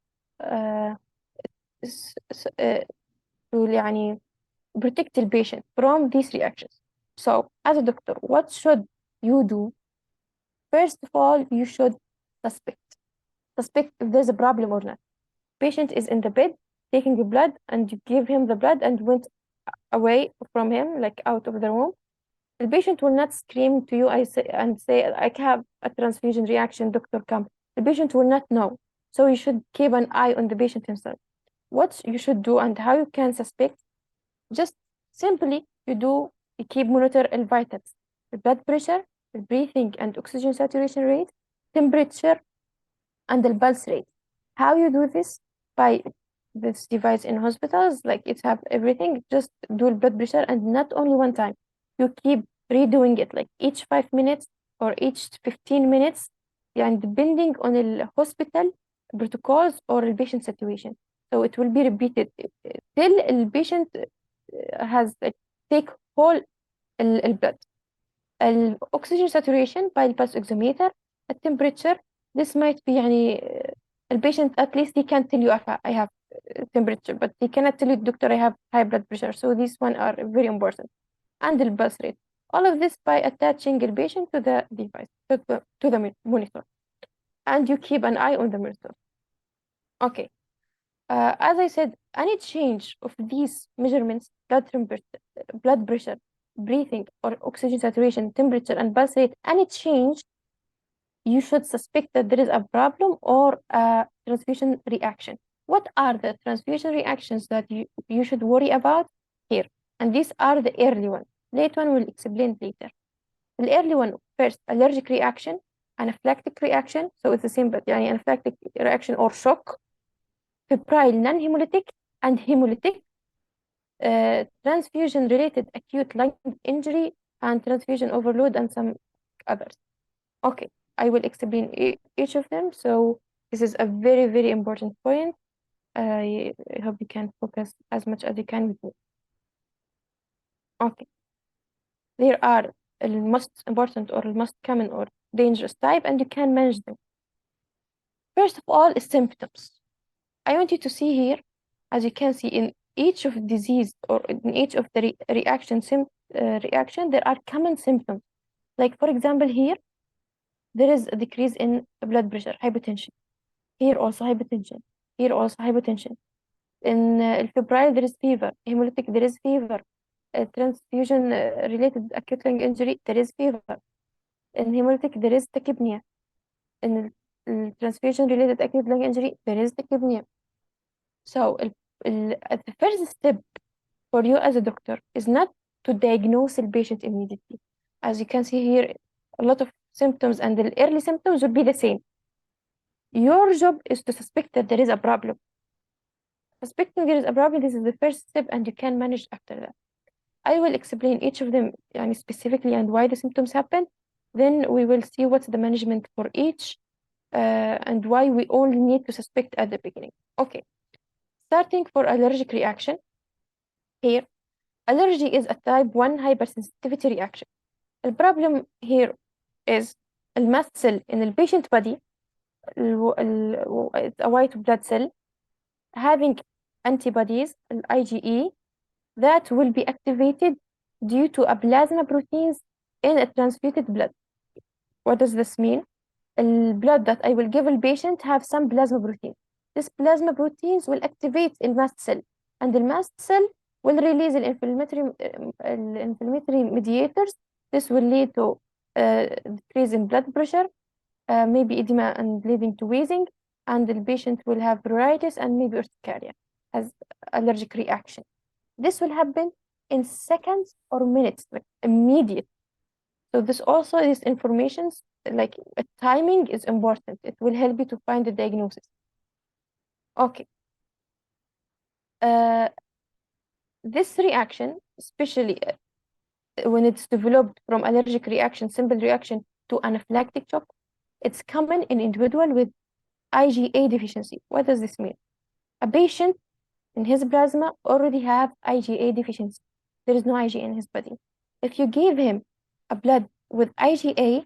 protect the patient from these reactions. So as a doctor, what should you do? First of all, you should suspect if there's a problem or not. Patient is in the bed taking the blood, and you give him the blood and went away from him, like out of the room. The patient will not scream to you and say, I have a transfusion reaction, doctor, come. The patient will not know. So you should keep an eye on the patient himself. What you should do and how you can suspect, just simply you keep monitor the vitals, the blood pressure, the breathing and oxygen saturation rate, temperature, and the pulse rate. How you do this? By this device in hospitals, like it have everything, just do blood pressure, and not only one time. You keep redoing it, like each 5 minutes or each 15 minutes, and depending on the hospital protocols or the patient situation. So it will be repeated till the patient has take whole blood. Oxygen saturation by the pulse oximeter, the temperature. This might be the patient, at least he can tell you I have temperature, but he cannot tell you, doctor, I have high blood pressure. So these one are very important. And the pulse rate. All of this by attaching the patient to the device, to the monitor. And you keep an eye on the monitor. Okay. As I said, any change of these measurements, blood pressure, breathing, or oxygen saturation, temperature, and pulse rate, any change, you should suspect that there is a problem or a transfusion reaction. What are the transfusion reactions that you should worry about here? And these are the early ones. Late one will explain later. The early one, first, allergic reaction, anaphylactic reaction, so it's the same, but يعني anaphylactic reaction or shock, febrile non-hemolytic and hemolytic, transfusion-related acute lung injury, and transfusion overload, and some others. Okay, I will explain each of them. So this is a very, very important point. I hope you can focus as much as you can with me. Okay. There are the most important or the most common or dangerous type, and you can manage them. First of all is symptoms. I want you to see here, as you can see in each of disease or in each of the reaction, there are common symptoms. Like for example here, there is a decrease in blood pressure, hypertension. Here also hypertension. Here also hypertension. In febrile there is fever. Hemolytic there is fever. Transfusion related acute lung injury there is fever. In hemolytic there is tachypnea. In transfusion related acute lung injury there is tachypnea. So the first step for you as a doctor is not to diagnose the patient immediately. As you can see here, a lot of symptoms and the early symptoms will be the same. Your job is to suspect that there is a problem. Suspecting there is a problem, this is the first step, and you can manage after that. I will explain each of them specifically and why the symptoms happen. Then we will see what's the management for each and why we only need to suspect at the beginning. Okay, starting for allergic reaction. Here, allergy is a type 1 hypersensitivity reaction. The problem here is mast cell in the patient body, it's a white blood cell, having antibodies, IgE, that will be activated due to a plasma proteins in a transfused blood. What does this mean? The blood that I will give a patient have some plasma protein. This plasma proteins will activate the mast cell, and the mast cell will release the inflammatory mediators. This will lead to decrease in blood pressure, maybe edema and leading to wheezing, and the patient will have pruritus and maybe urticaria as allergic reaction. This will happen in seconds or minutes, like immediate. So this also is information, like timing is important. It will help you to find the diagnosis. Okay. This reaction, especially when it's developed from allergic reaction, simple reaction to anaphylactic shock, it's common in individual with IgA deficiency. What does this mean? A patient in his plasma already have IgA deficiency. There is no IgA in his body. If you give him a blood with IgA,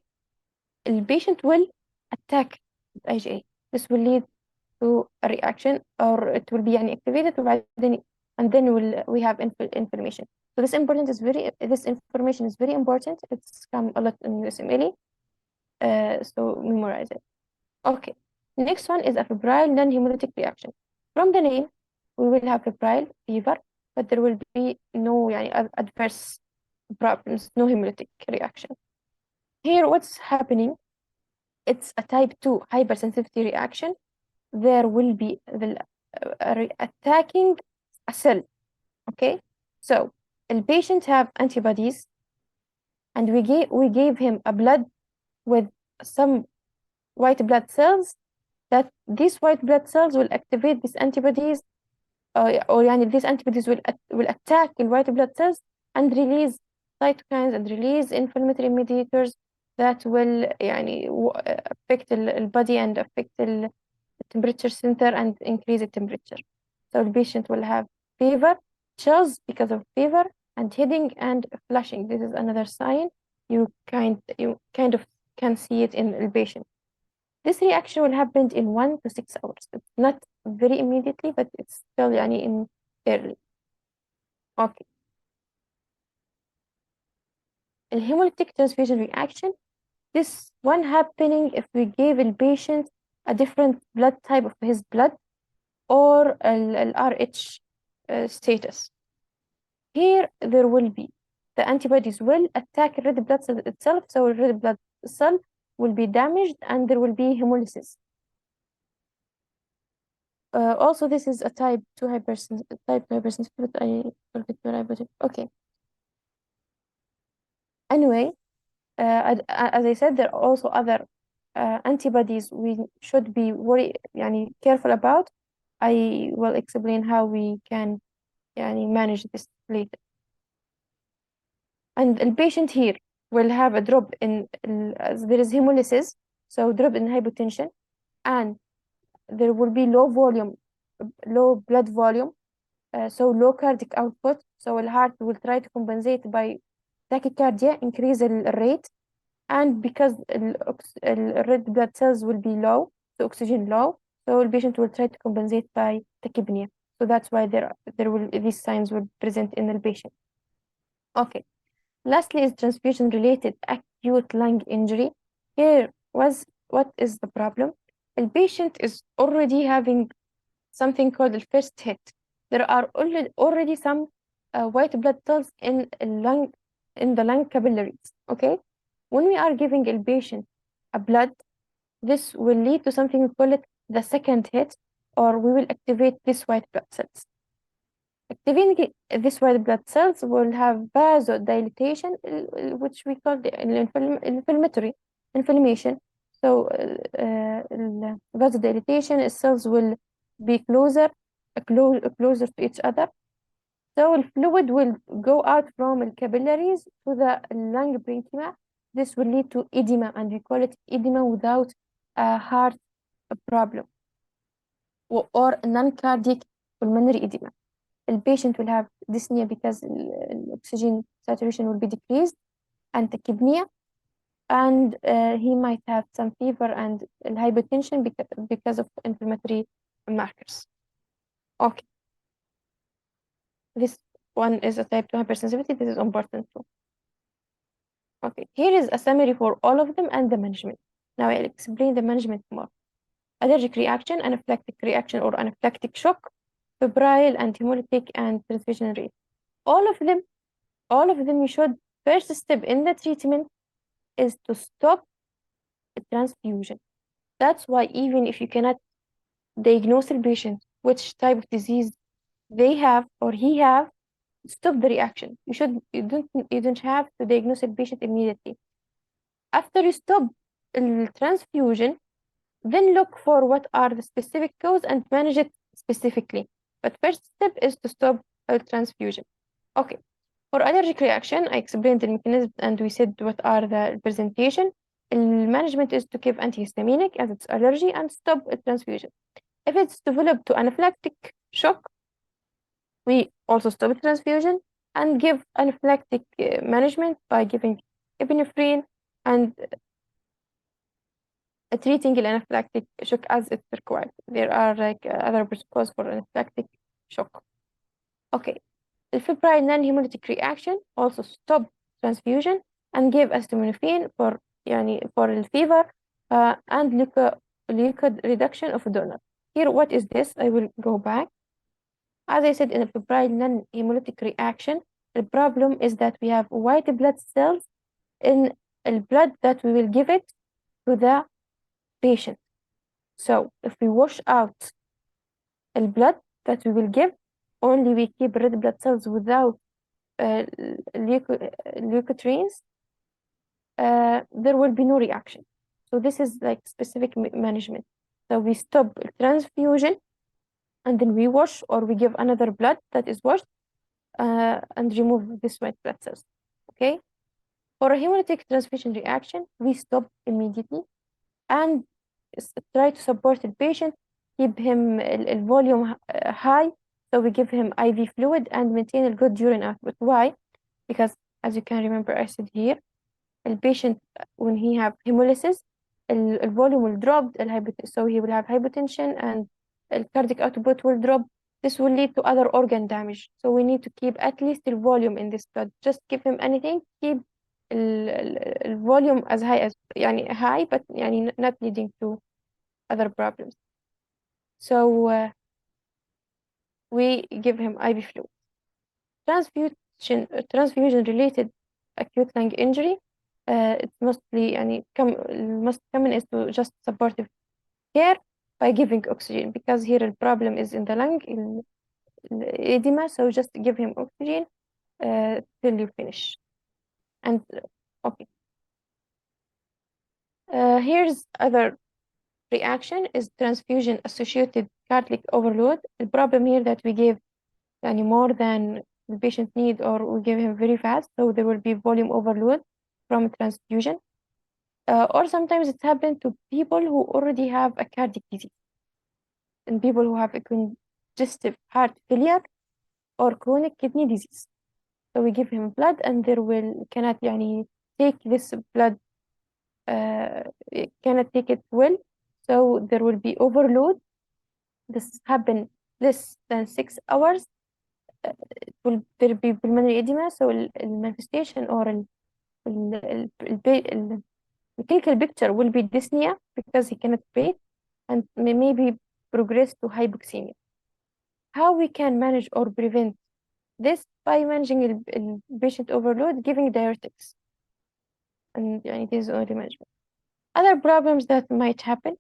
the patient will attack IgA. This will lead to a reaction, or it will be activated, and then we have inflammation. So this information is very important. It's come a lot in USMLE. So memorize it. Okay. Next one is a febrile non-hemolytic reaction. From the name, we will have febrile fever, but there will be no adverse problems, no hemolytic reaction. Here, what's happening? It's a type 2 hypersensitivity reaction. There will be attacking a cell. Okay, so the patient have antibodies, and we gave him a blood with some white blood cells. That these white blood cells will activate these antibodies, these antibodies will attack the white blood cells and release cytokines and release inflammatory mediators that will affect the body and affect the temperature center and increase the temperature. So the patient will have fever, chills because of fever, and headache and flushing. This is another sign. You kind of can see it in the patient. This reaction will happen in 1 to 6 hours. It's not very immediately, but it's still in early. Okay. The hemolytic transfusion reaction, this one happening if we gave the patient a different blood type of his blood or RH status. Here there will be the antibodies will attack red blood cell itself, so red blood cell will be damaged and there will be hemolysis. Also, this is a type 2 hypersensitivity, but I forget where I put it. Okay. Anyway, as I said, there are also other antibodies we should be very careful about. I will explain how we can manage this later. And the patient here will have a drop in, as there is hemolysis, so drop in hypotension, and there will be low blood volume, so low cardiac output. So the heart will try to compensate by tachycardia, increase the rate, and because the red blood cells will be low, so oxygen low, so the patient will try to compensate by tachypnea. So that's why these signs will present in the patient. Okay. Lastly is transfusion-related acute lung injury. Here, what is the problem? The patient is already having something called the first hit. There are already some white blood cells in the lung capillaries. Okay, when we are giving a patient a blood, this will lead to something we call it the second hit, or we will activate these white blood cells. Activating these white blood cells will have vasodilatation, which we call the inflammation. So vasodilatation, cells will be closer to each other. So the fluid will go out from the capillaries to the lung parenchyma. This will lead to edema, and we call it edema without a heart problem, or non-cardiac pulmonary edema. The patient will have dyspnea because oxygen saturation will be decreased, and tachypnea, and he might have some fever and hypotension because of inflammatory markers. Okay. This one is a type 2 hypersensitivity. This is important too. Okay, here is a summary for all of them and the management. Now I'll explain the management more. Allergic reaction, anaphylactic reaction or anaphylactic shock, febrile and hemolytic, and transfusion rate. All of them, you should, first step in the treatment is to stop the transfusion. That's why even if you cannot diagnose the patient which type of disease they have or he have, stop the reaction. You don't have to diagnose the patient immediately. After you stop the transfusion, then look for what are the specific cause and manage it specifically. But first step is to stop the transfusion. Okay. For allergic reaction, I explained the mechanism and we said what are the presentation. Management is to give antihistaminic as it's allergy and stop the transfusion. If it's developed to anaphylactic shock, we also stop the transfusion and give anaphylactic management by giving epinephrine and treating anaphylactic shock as it's required. There are other protocols for anaphylactic shock. Okay, the febrile non-hemolytic reaction, also stop transfusion and give acetaminophen for the fever and leukoid reduction of donor. Here, what is this? I will go back. As I said, in a febrile non-hemolytic reaction, the problem is that we have white blood cells in the blood that we will give it to the patient. So if we wash out the blood that we will give, only we keep red blood cells without leukotrienes, there will be no reaction. So this is like specific management. So we stop transfusion, and then we wash or we give another blood that is washed and remove this white blood cells. Okay. For a hemolytic transfusion reaction, we stop immediately and try to support the patient, keep him volume high. So we give him IV fluid and maintain a good urine output. Why? Because as you can remember, I said here, the patient, when he have hemolysis, the volume will drop, so he will have hypotension and the cardiac output will drop. This will lead to other organ damage. So we need to keep at least the volume in this blood. Just give him anything, keep the volume as high as high, but not leading to other problems. So we give him IV fluid. Transfusion related acute lung injury. It's mostly most common is to just supportive care. by giving oxygen, because here the problem is in the lung, in edema, so just give him oxygen till you finish. And okay. Here's other reaction is transfusion associated cardiac overload. The problem here that we gave any more than the patient need, or we give him very fast, so there will be volume overload from transfusion. Or sometimes it happens to people who already have a cardiac disease, and people who have a congestive heart failure or chronic kidney disease. So we give him blood, and there will cannot take this blood, cannot take it well, so there will be overload. This happen less than 6 hours. Will there be pulmonary edema, so manifestation or the clinical picture will be dyspnea because he cannot breathe, and maybe progress to hypoxemia. How we can manage or prevent this? By managing patient overload, giving diuretics, and it is only management. Other problems that might happen,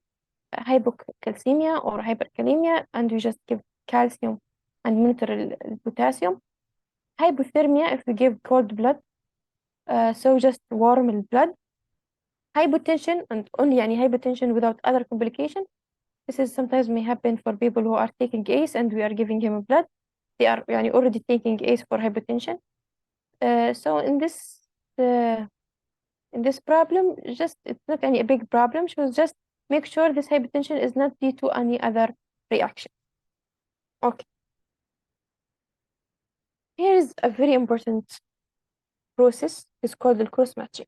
hypocalcemia or hyperkalemia, and we just give calcium and monitor potassium. Hypothermia if we give cold blood, so just warm blood. Hypotension, and only hypotension without other complication. This is sometimes may happen for people who are taking ACE and we are giving him blood. They are already taking ACE for hypotension. So in this problem, just it's not any big problem. So just make sure this hypotension is not due to any other reaction. Okay. Here is a very important process. It's called the cross matching.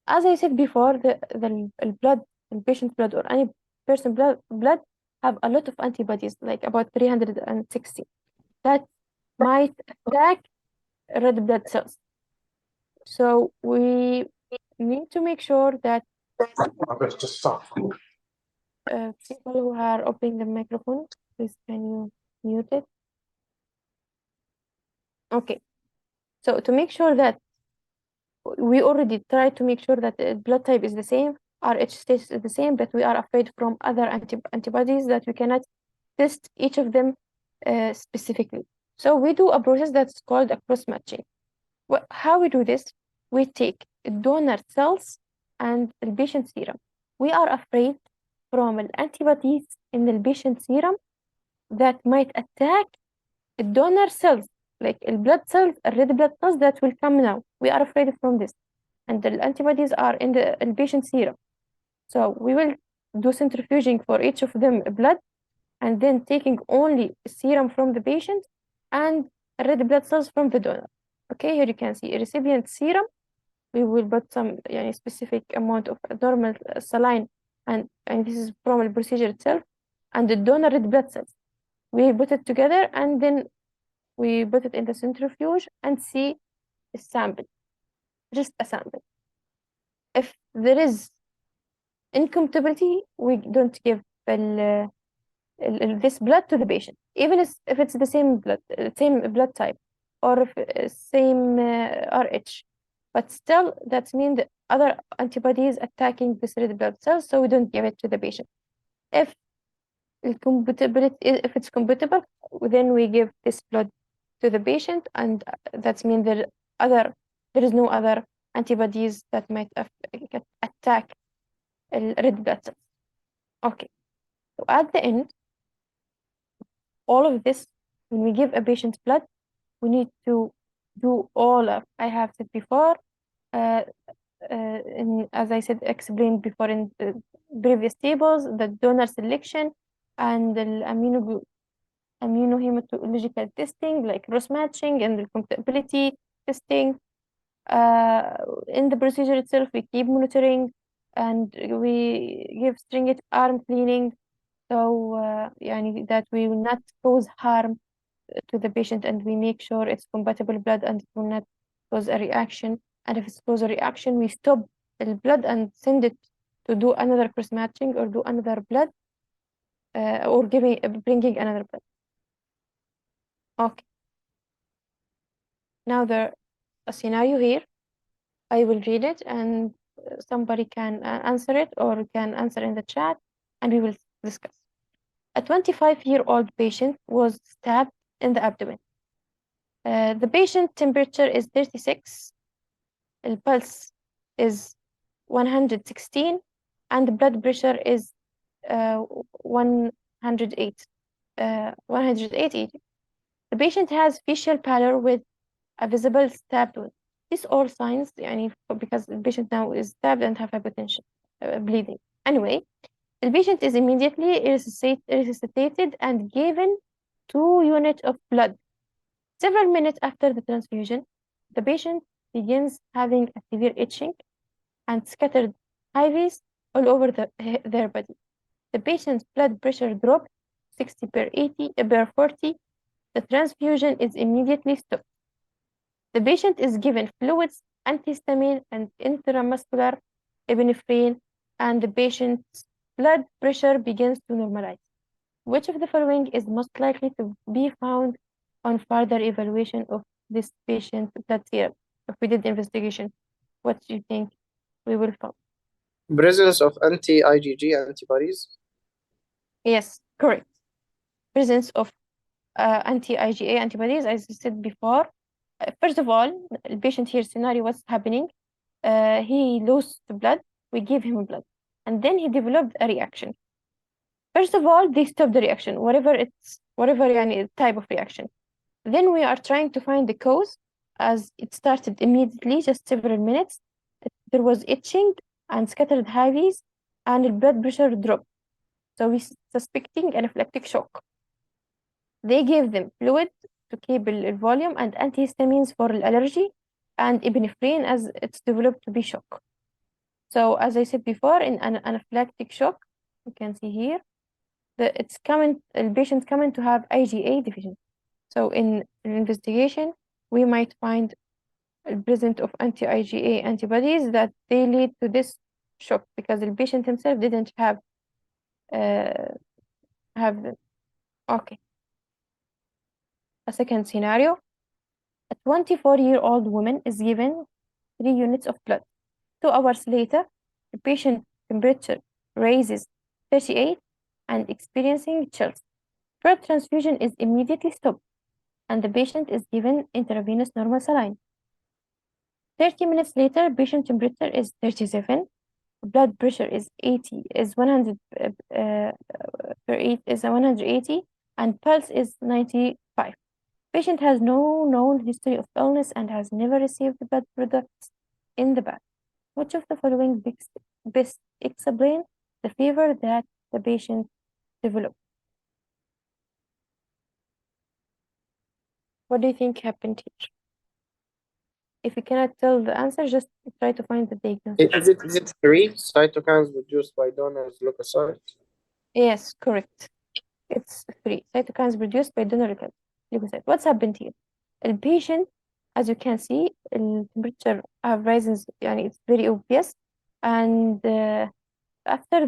As I said before, the blood, the patient blood or any person blood have a lot of antibodies, like about 360, that might attack red blood cells. So we need to make sure that people who are opening the microphone, please can you mute it? Okay. So to make sure that we already tried to make sure that the blood type is the same, RH status is the same, but we are afraid from other antibodies that we cannot test each of them specifically. So we do a process that's called a cross matching. How we do this? We take donor cells and the patient serum. We are afraid from antibodies in the patient serum that might attack the donor cells, like blood cells, red blood cells that will come now. We are afraid from this. And the antibodies are in the patient serum. So we will do centrifuging for each of them blood, and then taking only serum from the patient and red blood cells from the donor. Okay, here you can see a recipient serum. We will put some specific amount of normal saline, and this is from the procedure itself, and the donor red blood cells. We put it together, and then we put it in the centrifuge and see a sample, just a sample. If there is incompatibility, we don't give this blood to the patient, even if it's the same blood type, or if same RH. But still, that means the other antibodies attacking this red blood cells, so we don't give it to the patient. If it's compatible, then we give this blood to the patient, and that means there is no other antibodies that might attack red blood cells. Okay, so at the end, all of this, when we give a patient blood, we need to do all of I have said before, as I said, explained before in the previous tables, the donor selection and the immunohematological testing, like cross matching and the compatibility testing. In the procedure itself, we keep monitoring, and we give stringent arm cleaning, so that we will not cause harm to the patient, and we make sure it's compatible blood and it will not cause a reaction. And if it's cause a reaction, we stop the blood and send it to do another cross matching or do another blood, or bringing another blood. Okay. Now there's a scenario here. I will read it, and somebody can answer it or can answer in the chat, and we will discuss. A 25-year-old patient was stabbed in the abdomen. The patient temperature is 36, the pulse is 116, and the blood pressure is 108. 180. The patient has facial pallor with a visible stab wound. These all signs, because the patient now is stabbed and have hypotension, bleeding. Anyway, the patient is immediately resuscitated and given 2 units of blood. Several minutes after the transfusion, the patient begins having a severe itching and scattered IVs all over their body. The patient's blood pressure dropped 60 per 80 per 40. The transfusion is immediately stopped. The patient is given fluids, antihistamine, and intramuscular epinephrine, and the patient's blood pressure begins to normalize. Which of the following is most likely to be found on further evaluation of this patient's blood serum? If we did investigation, what do you think we will find? Presence of anti-IgG antibodies. Yes, correct. Presence of anti-IgA antibodies, as I said before. First of all, the patient here scenario, what's happening? He lost the blood, we give him blood, and then he developed a reaction. First of all, they stop the reaction, whatever type of reaction. Then we are trying to find the cause, as it started immediately, just several minutes. There was itching and scattered hives, and the blood pressure dropped. So we're suspecting anaphylactic shock. They gave them fluid to keep the volume and antihistamines for allergy and epinephrine as it's developed to be shock. So as I said before, in an anaphylactic shock, you can see here, the patient's coming to have IgA deficiency. So in an investigation, we might find the presence of anti-IgA antibodies that they lead to this shock because the patient himself didn't have them. Okay. A second scenario, a 24-year-old woman is given 3 units of blood. 2 hours later, the patient temperature raises 38 and experiencing chills. Blood transfusion is immediately stopped, and the patient is given intravenous normal saline. 30 minutes later, patient temperature is 37, blood pressure is 100 per 8 is 180, and pulse is 95. Patient has no known history of illness and has never received blood products in the past. Which of the following best explain the fever that the patient developed? What do you think happened here? If you cannot tell the answer, just try to find the diagnosis. Is it 3 cytokines produced by donors leukocytes? Yes, correct. It's 3 cytokines produced by donor leukocyte. What's happened here? The patient, as you can see, the temperature rises, it's very obvious. And after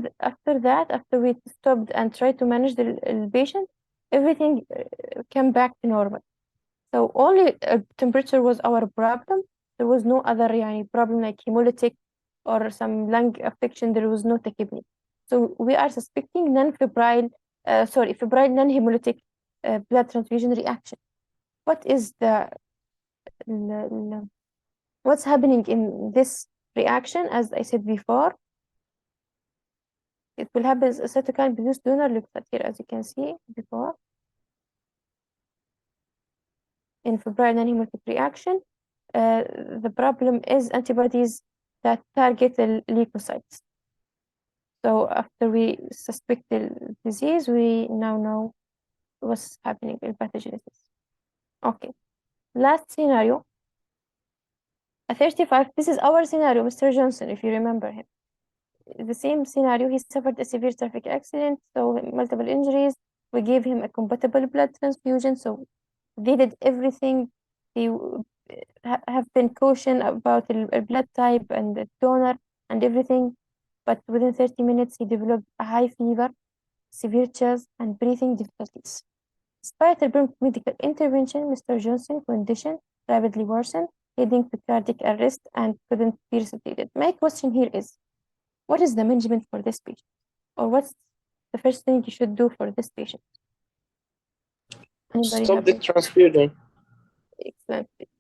we stopped and tried to manage the patient, everything came back to normal. So only temperature was our problem. There was no other problem like hemolytic or some lung affection. There was no tachypnea. So we are suspecting febrile non-hemolytic blood transfusion reaction. What is what's happening in this reaction? As I said before, it will happen as a cytokine produced donor leukocyte here, as you can see before. In febrile non-hemolytic reaction, the problem is antibodies that target the leukocytes. So after we suspect the disease, we now know what's happening in pathogenesis. Okay, last scenario. A 35, this is our scenario, Mr. Johnson, if you remember him. The same scenario, he suffered a severe traffic accident, so multiple injuries. We gave him a compatible blood transfusion, so they did everything. They have been cautioned about the blood type and the donor and everything, but within 30 minutes, he developed a high fever, severe chills, and breathing difficulties. Despite the prompt medical intervention, Mr. Johnson's condition rapidly worsened, leading to cardiac arrest and couldn't be resuscitated. My question here is, what is the management for this patient? Or what's the first thing you should do for this patient? Anybody Stop have the any? transfusion.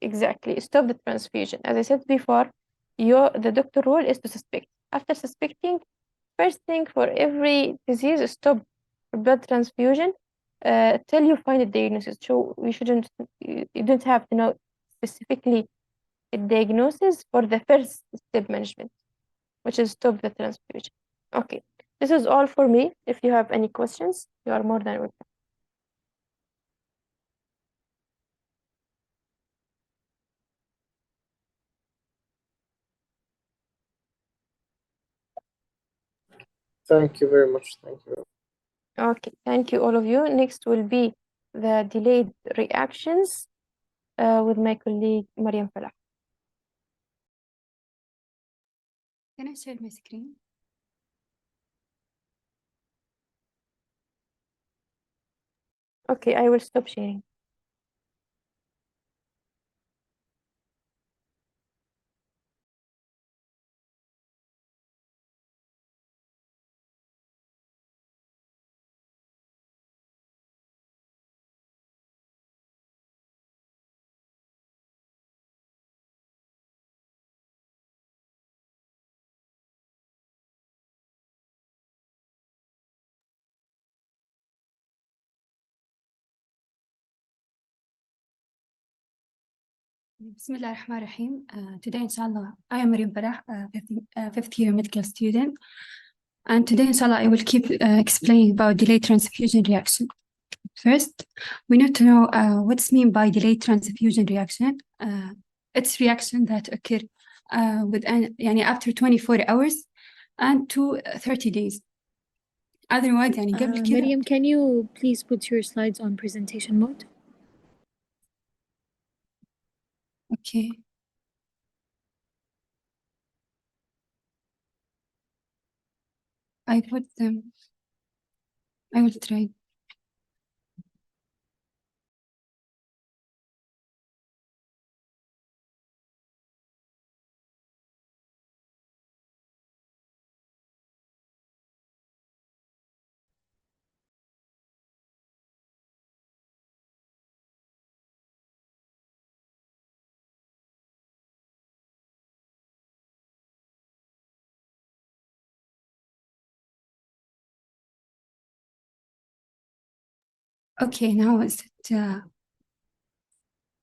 Exactly. Stop the transfusion. As I said before, the doctor role is to suspect. After suspecting, first thing for every disease, stop blood transfusion till you find a diagnosis. So you don't have to know specifically a diagnosis for the first step management, which is stop the transfusion. Okay, this is all for me. If you have any questions, you are more than welcome. Thank you very much. Thank you. Okay, thank you all of you. Next will be the delayed reactions with my colleague Mariam Falah. Can I share my screen? Okay, I will stop sharing. Bismillah ar-Rahman ar-Rahim. Today, inshallah, I am Mariam Falah, fifth year medical student. And today, inshallah, I will keep explaining about delayed transfusion reaction. First, we need to know what's mean by delayed transfusion reaction. It's reaction that occur after 24 hours and to 30 days. Otherwise, قبل كده. Miriam, can you please put your slides on presentation mode? Okay. I put them. I will try. Okay, now is it?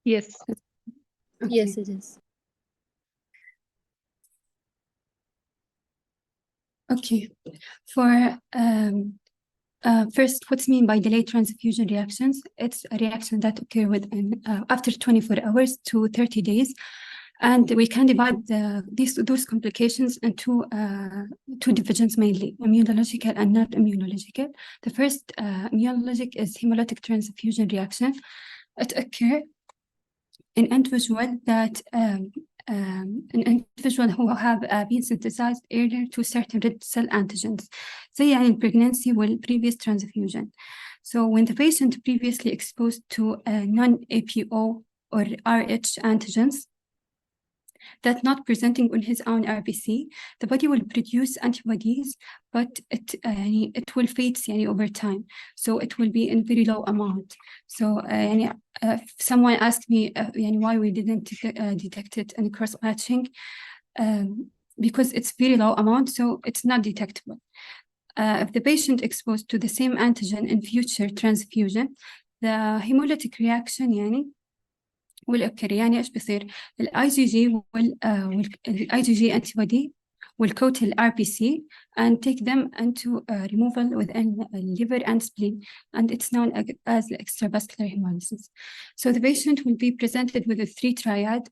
Yes. Okay. Yes, it is. Okay. For first, what's mean by delayed transfusion reactions? It's a reaction that occur within after 24 hours to 30 days. And we can divide those complications into two divisions mainly, immunological and not immunological. The first immunologic is hemolytic transfusion reaction. It occurs in individual that an individual who have been synthesized earlier to certain red cell antigens. زي in pregnancy with previous transfusion. So when the patient previously exposed to non-APO or RH antigens that not presenting on his own RBC, the body will produce antibodies, but it will fade over time. So it will be in very low amount. So if someone asked me why we didn't detect it in cross-matching, because it's very low amount, so it's not detectable. If the patient exposed to the same antigen in future transfusion, the hemolytic reaction will occur. إيش بيصير؟ ال IgG ال IgG antibody will coat the RBC and take them into removal within liver and spleen, and it's known as extravascular hemolysis. So the patient will be presented with a 3 triad,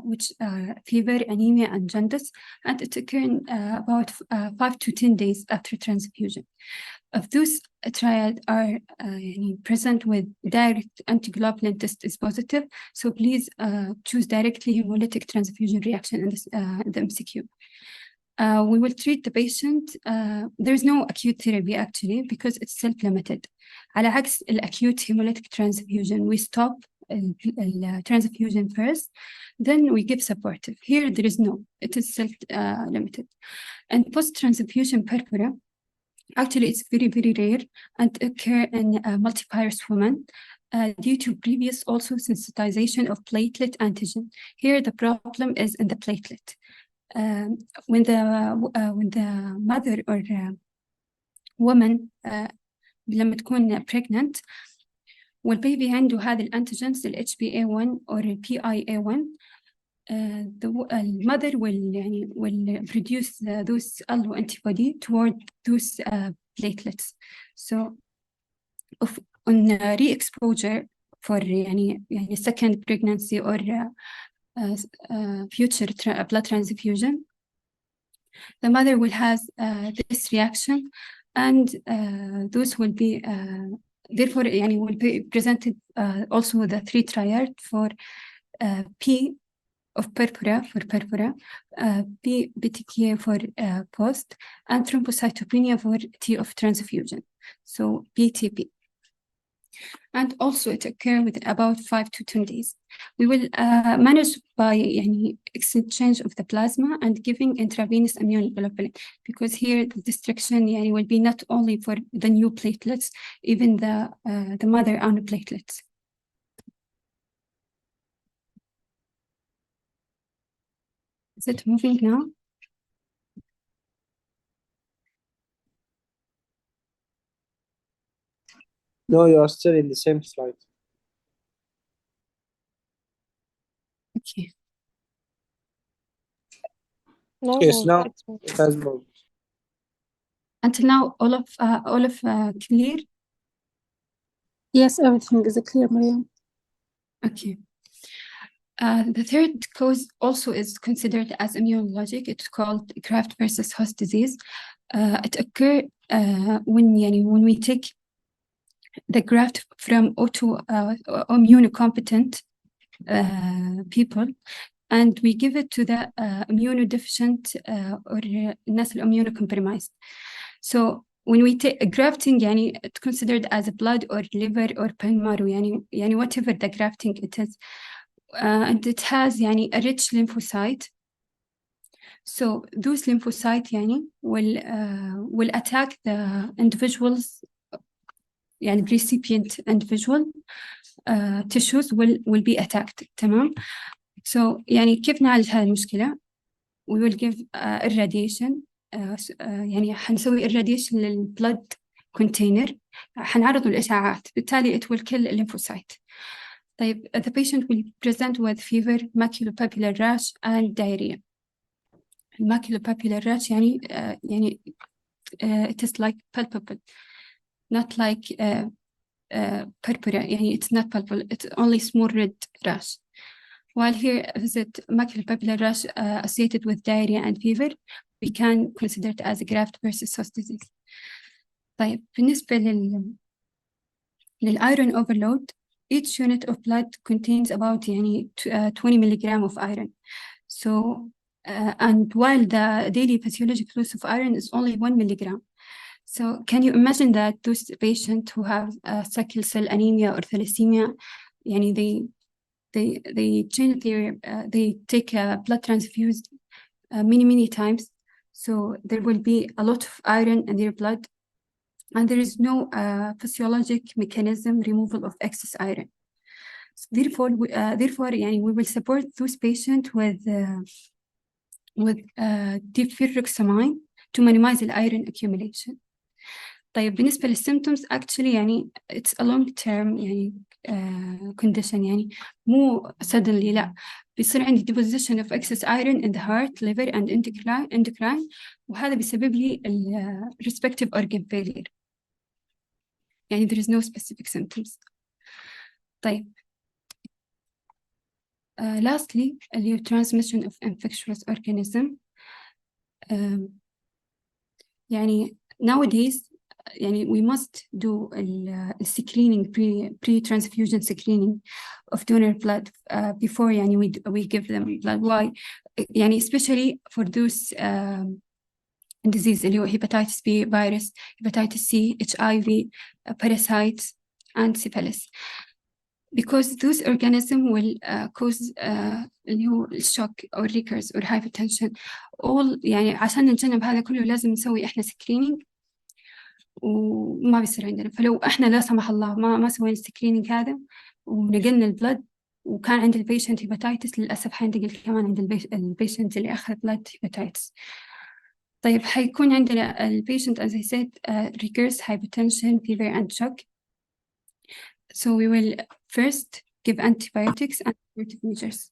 which are fever, anemia, and jaundice, and it occurs about 5 to 10 days after transfusion. If those triad are present with direct antiglobulin test is positive, so please choose directly hemolytic transfusion reaction in the MCQ. We will treat the patient. There's no acute therapy actually because it's self-limited. على عكس acute hemolytic transfusion, we stop transfusion first, then we give supportive. Here there is no, it is self-limited. And post-transfusion purpura, Actually, it's very, very rare and occur in multivirus women due to previous also sensitization of platelet antigen. Here, the problem is in the platelet. When the mother or woman لما تكون pregnant والبيبي عنده هذه الانتيجنز ال HbA1 or ال PIA1, the mother will produce those autoantibody toward those platelets. So on re-exposure for يعني second pregnancy or future blood transfusion, the mother will have this reaction, and those will be therefore will be presented also the 3 triad for P of purpura for purpura, P BTK for post, and thrombocytopenia for T of transfusion, so PTP. And also it occurs within about 5 to 10 days. We will manage by exchange of the plasma and giving intravenous immunoglobulin, because here the destruction will be not only for the new platelets, even the mother own platelets. Is it moving now? No, you are still in the same slide. Okay. No, Yes, no, now it's moving. it has moved. Until now, all of clear? Yes, everything is clear, Mariam. Okay. The third cause also is considered as immunologic. It's called graft versus host disease. It occurs when we take the graft from immunocompetent people, and we give it to the immunodeficient or الناس immunocompromised. So when we take grafting, it's considered as a blood or liver or bone marrow, whatever the grafting it is. And it has a rich lymphocyte. So those lymphocytes will attack the individuals, recipient individual tissues will be attacked. تمام. So كيف نعالج هذه المشكلة؟ we will give irradiation. حنسوي irradiation للبلد container، حنعرضه للإشعاعات، بالتالي it will kill lymphocyte. طيب the patient will present with fever, maculopapular rash and diarrhea. Maculopapular rash it is like palpable, not like purpura, it's not palpable, it's only small red rash. While here visit maculopapular rash associated with diarrhea and fever, we can consider it as a graft versus host disease. طيب بالنسبة للiron overload, each unit of blood contains about 20 milligram of iron. So and while the daily physiological dose of iron is only 1 milligram. So can you imagine that those patients who have sickle cell anemia or thalassemia, they change their they take a blood transfused many times, so there will be a lot of iron in their blood, and there is no physiologic mechanism removal of excess iron. So therefore we will support those patients with deferroxamine to minimize the iron accumulation. طيب بالنسبة للsymptoms, actually it's a long term condition, مو suddenly لا، بيصير عندي deposition of excess iron in the heart, liver and endocrine وهذا بيسبب لي respective organ failure. There is no specific symptoms. طيب lastly the transmission of infectious organism. Nowadays we must do screening, pre-transfusion screening of donor blood before we give them blood. Why? Especially for those disease اللي هو hepatitis B virus, hepatitis C, HIV, parasites and syphilis, because those organisms will cause اللي هو shock or recurrence or hypertension. all عشان نتجنب هذا كله لازم نسوي احنا screening. وما بيصير عندنا. فلو احنا لا سمح الله ما سوينا السكرينينج هذا ونقلنا البلد وكان عند البيشنت هيباتايتس، للأسف حينتقل كمان عند البيشنت اللي أخذ بلد هيباتايتس. طيب حيكون عندنا البيشنت as I said recurs hypertension, fever and shock. So we will first give antibiotics and supportive measures.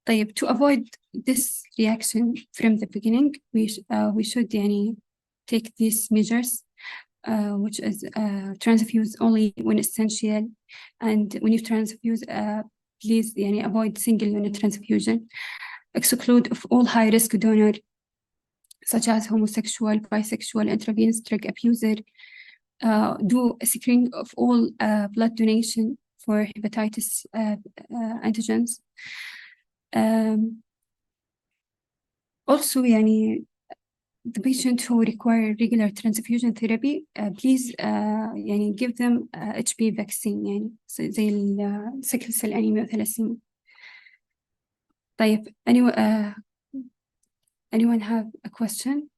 طيب to avoid this reaction from the beginning we should يعني take these measures which is transfuse only when essential, and when you transfuse please يعني avoid single unit transfusion, exclude of all high risk donor such as homosexual, bisexual, intravenous drug abuser, do a screening of all blood donation for hepatitis antigens. Also يعني the patient who require regular transfusion therapy please يعني give them HB vaccine يعني زي sickle cell anemia وثلاسيميا. طيب anyone have a question?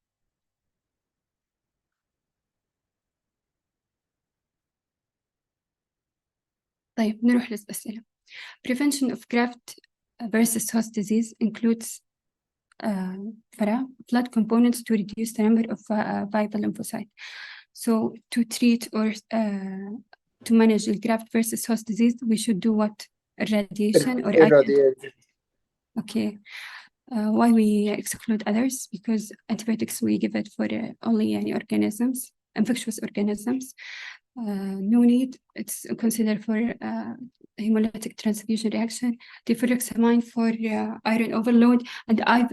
طيب نروح للأسئلة. Prevention of graft versus host disease includes blood components to reduce the number of viable lymphocytes. So to treat or to manage the graft versus host disease, we should do what? Irradiation or Irradiation. Okay. Why we exclude others? Because antibiotics we give it for only any organisms, infectious organisms. No need. It's considered for hemolytic transfusion reaction, deferoxamine for iron overload, and IV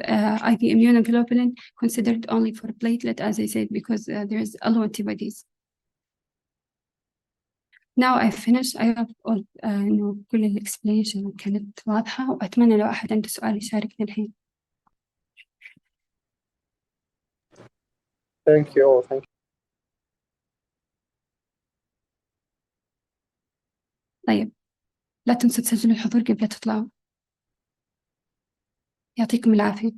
immunoglobulin considered only for platelet, as I said, because there's allo antibodies. Now I finished. I hope all إنه كل الإكسبلانيشن كانت واضحة، وأتمنى لو أحد عنده سؤال يشاركني الحين. Thank you all. Thank you. طيب لا تنسوا تسجلوا الحضور قبل لا تطلعوا. يعطيكم العافية.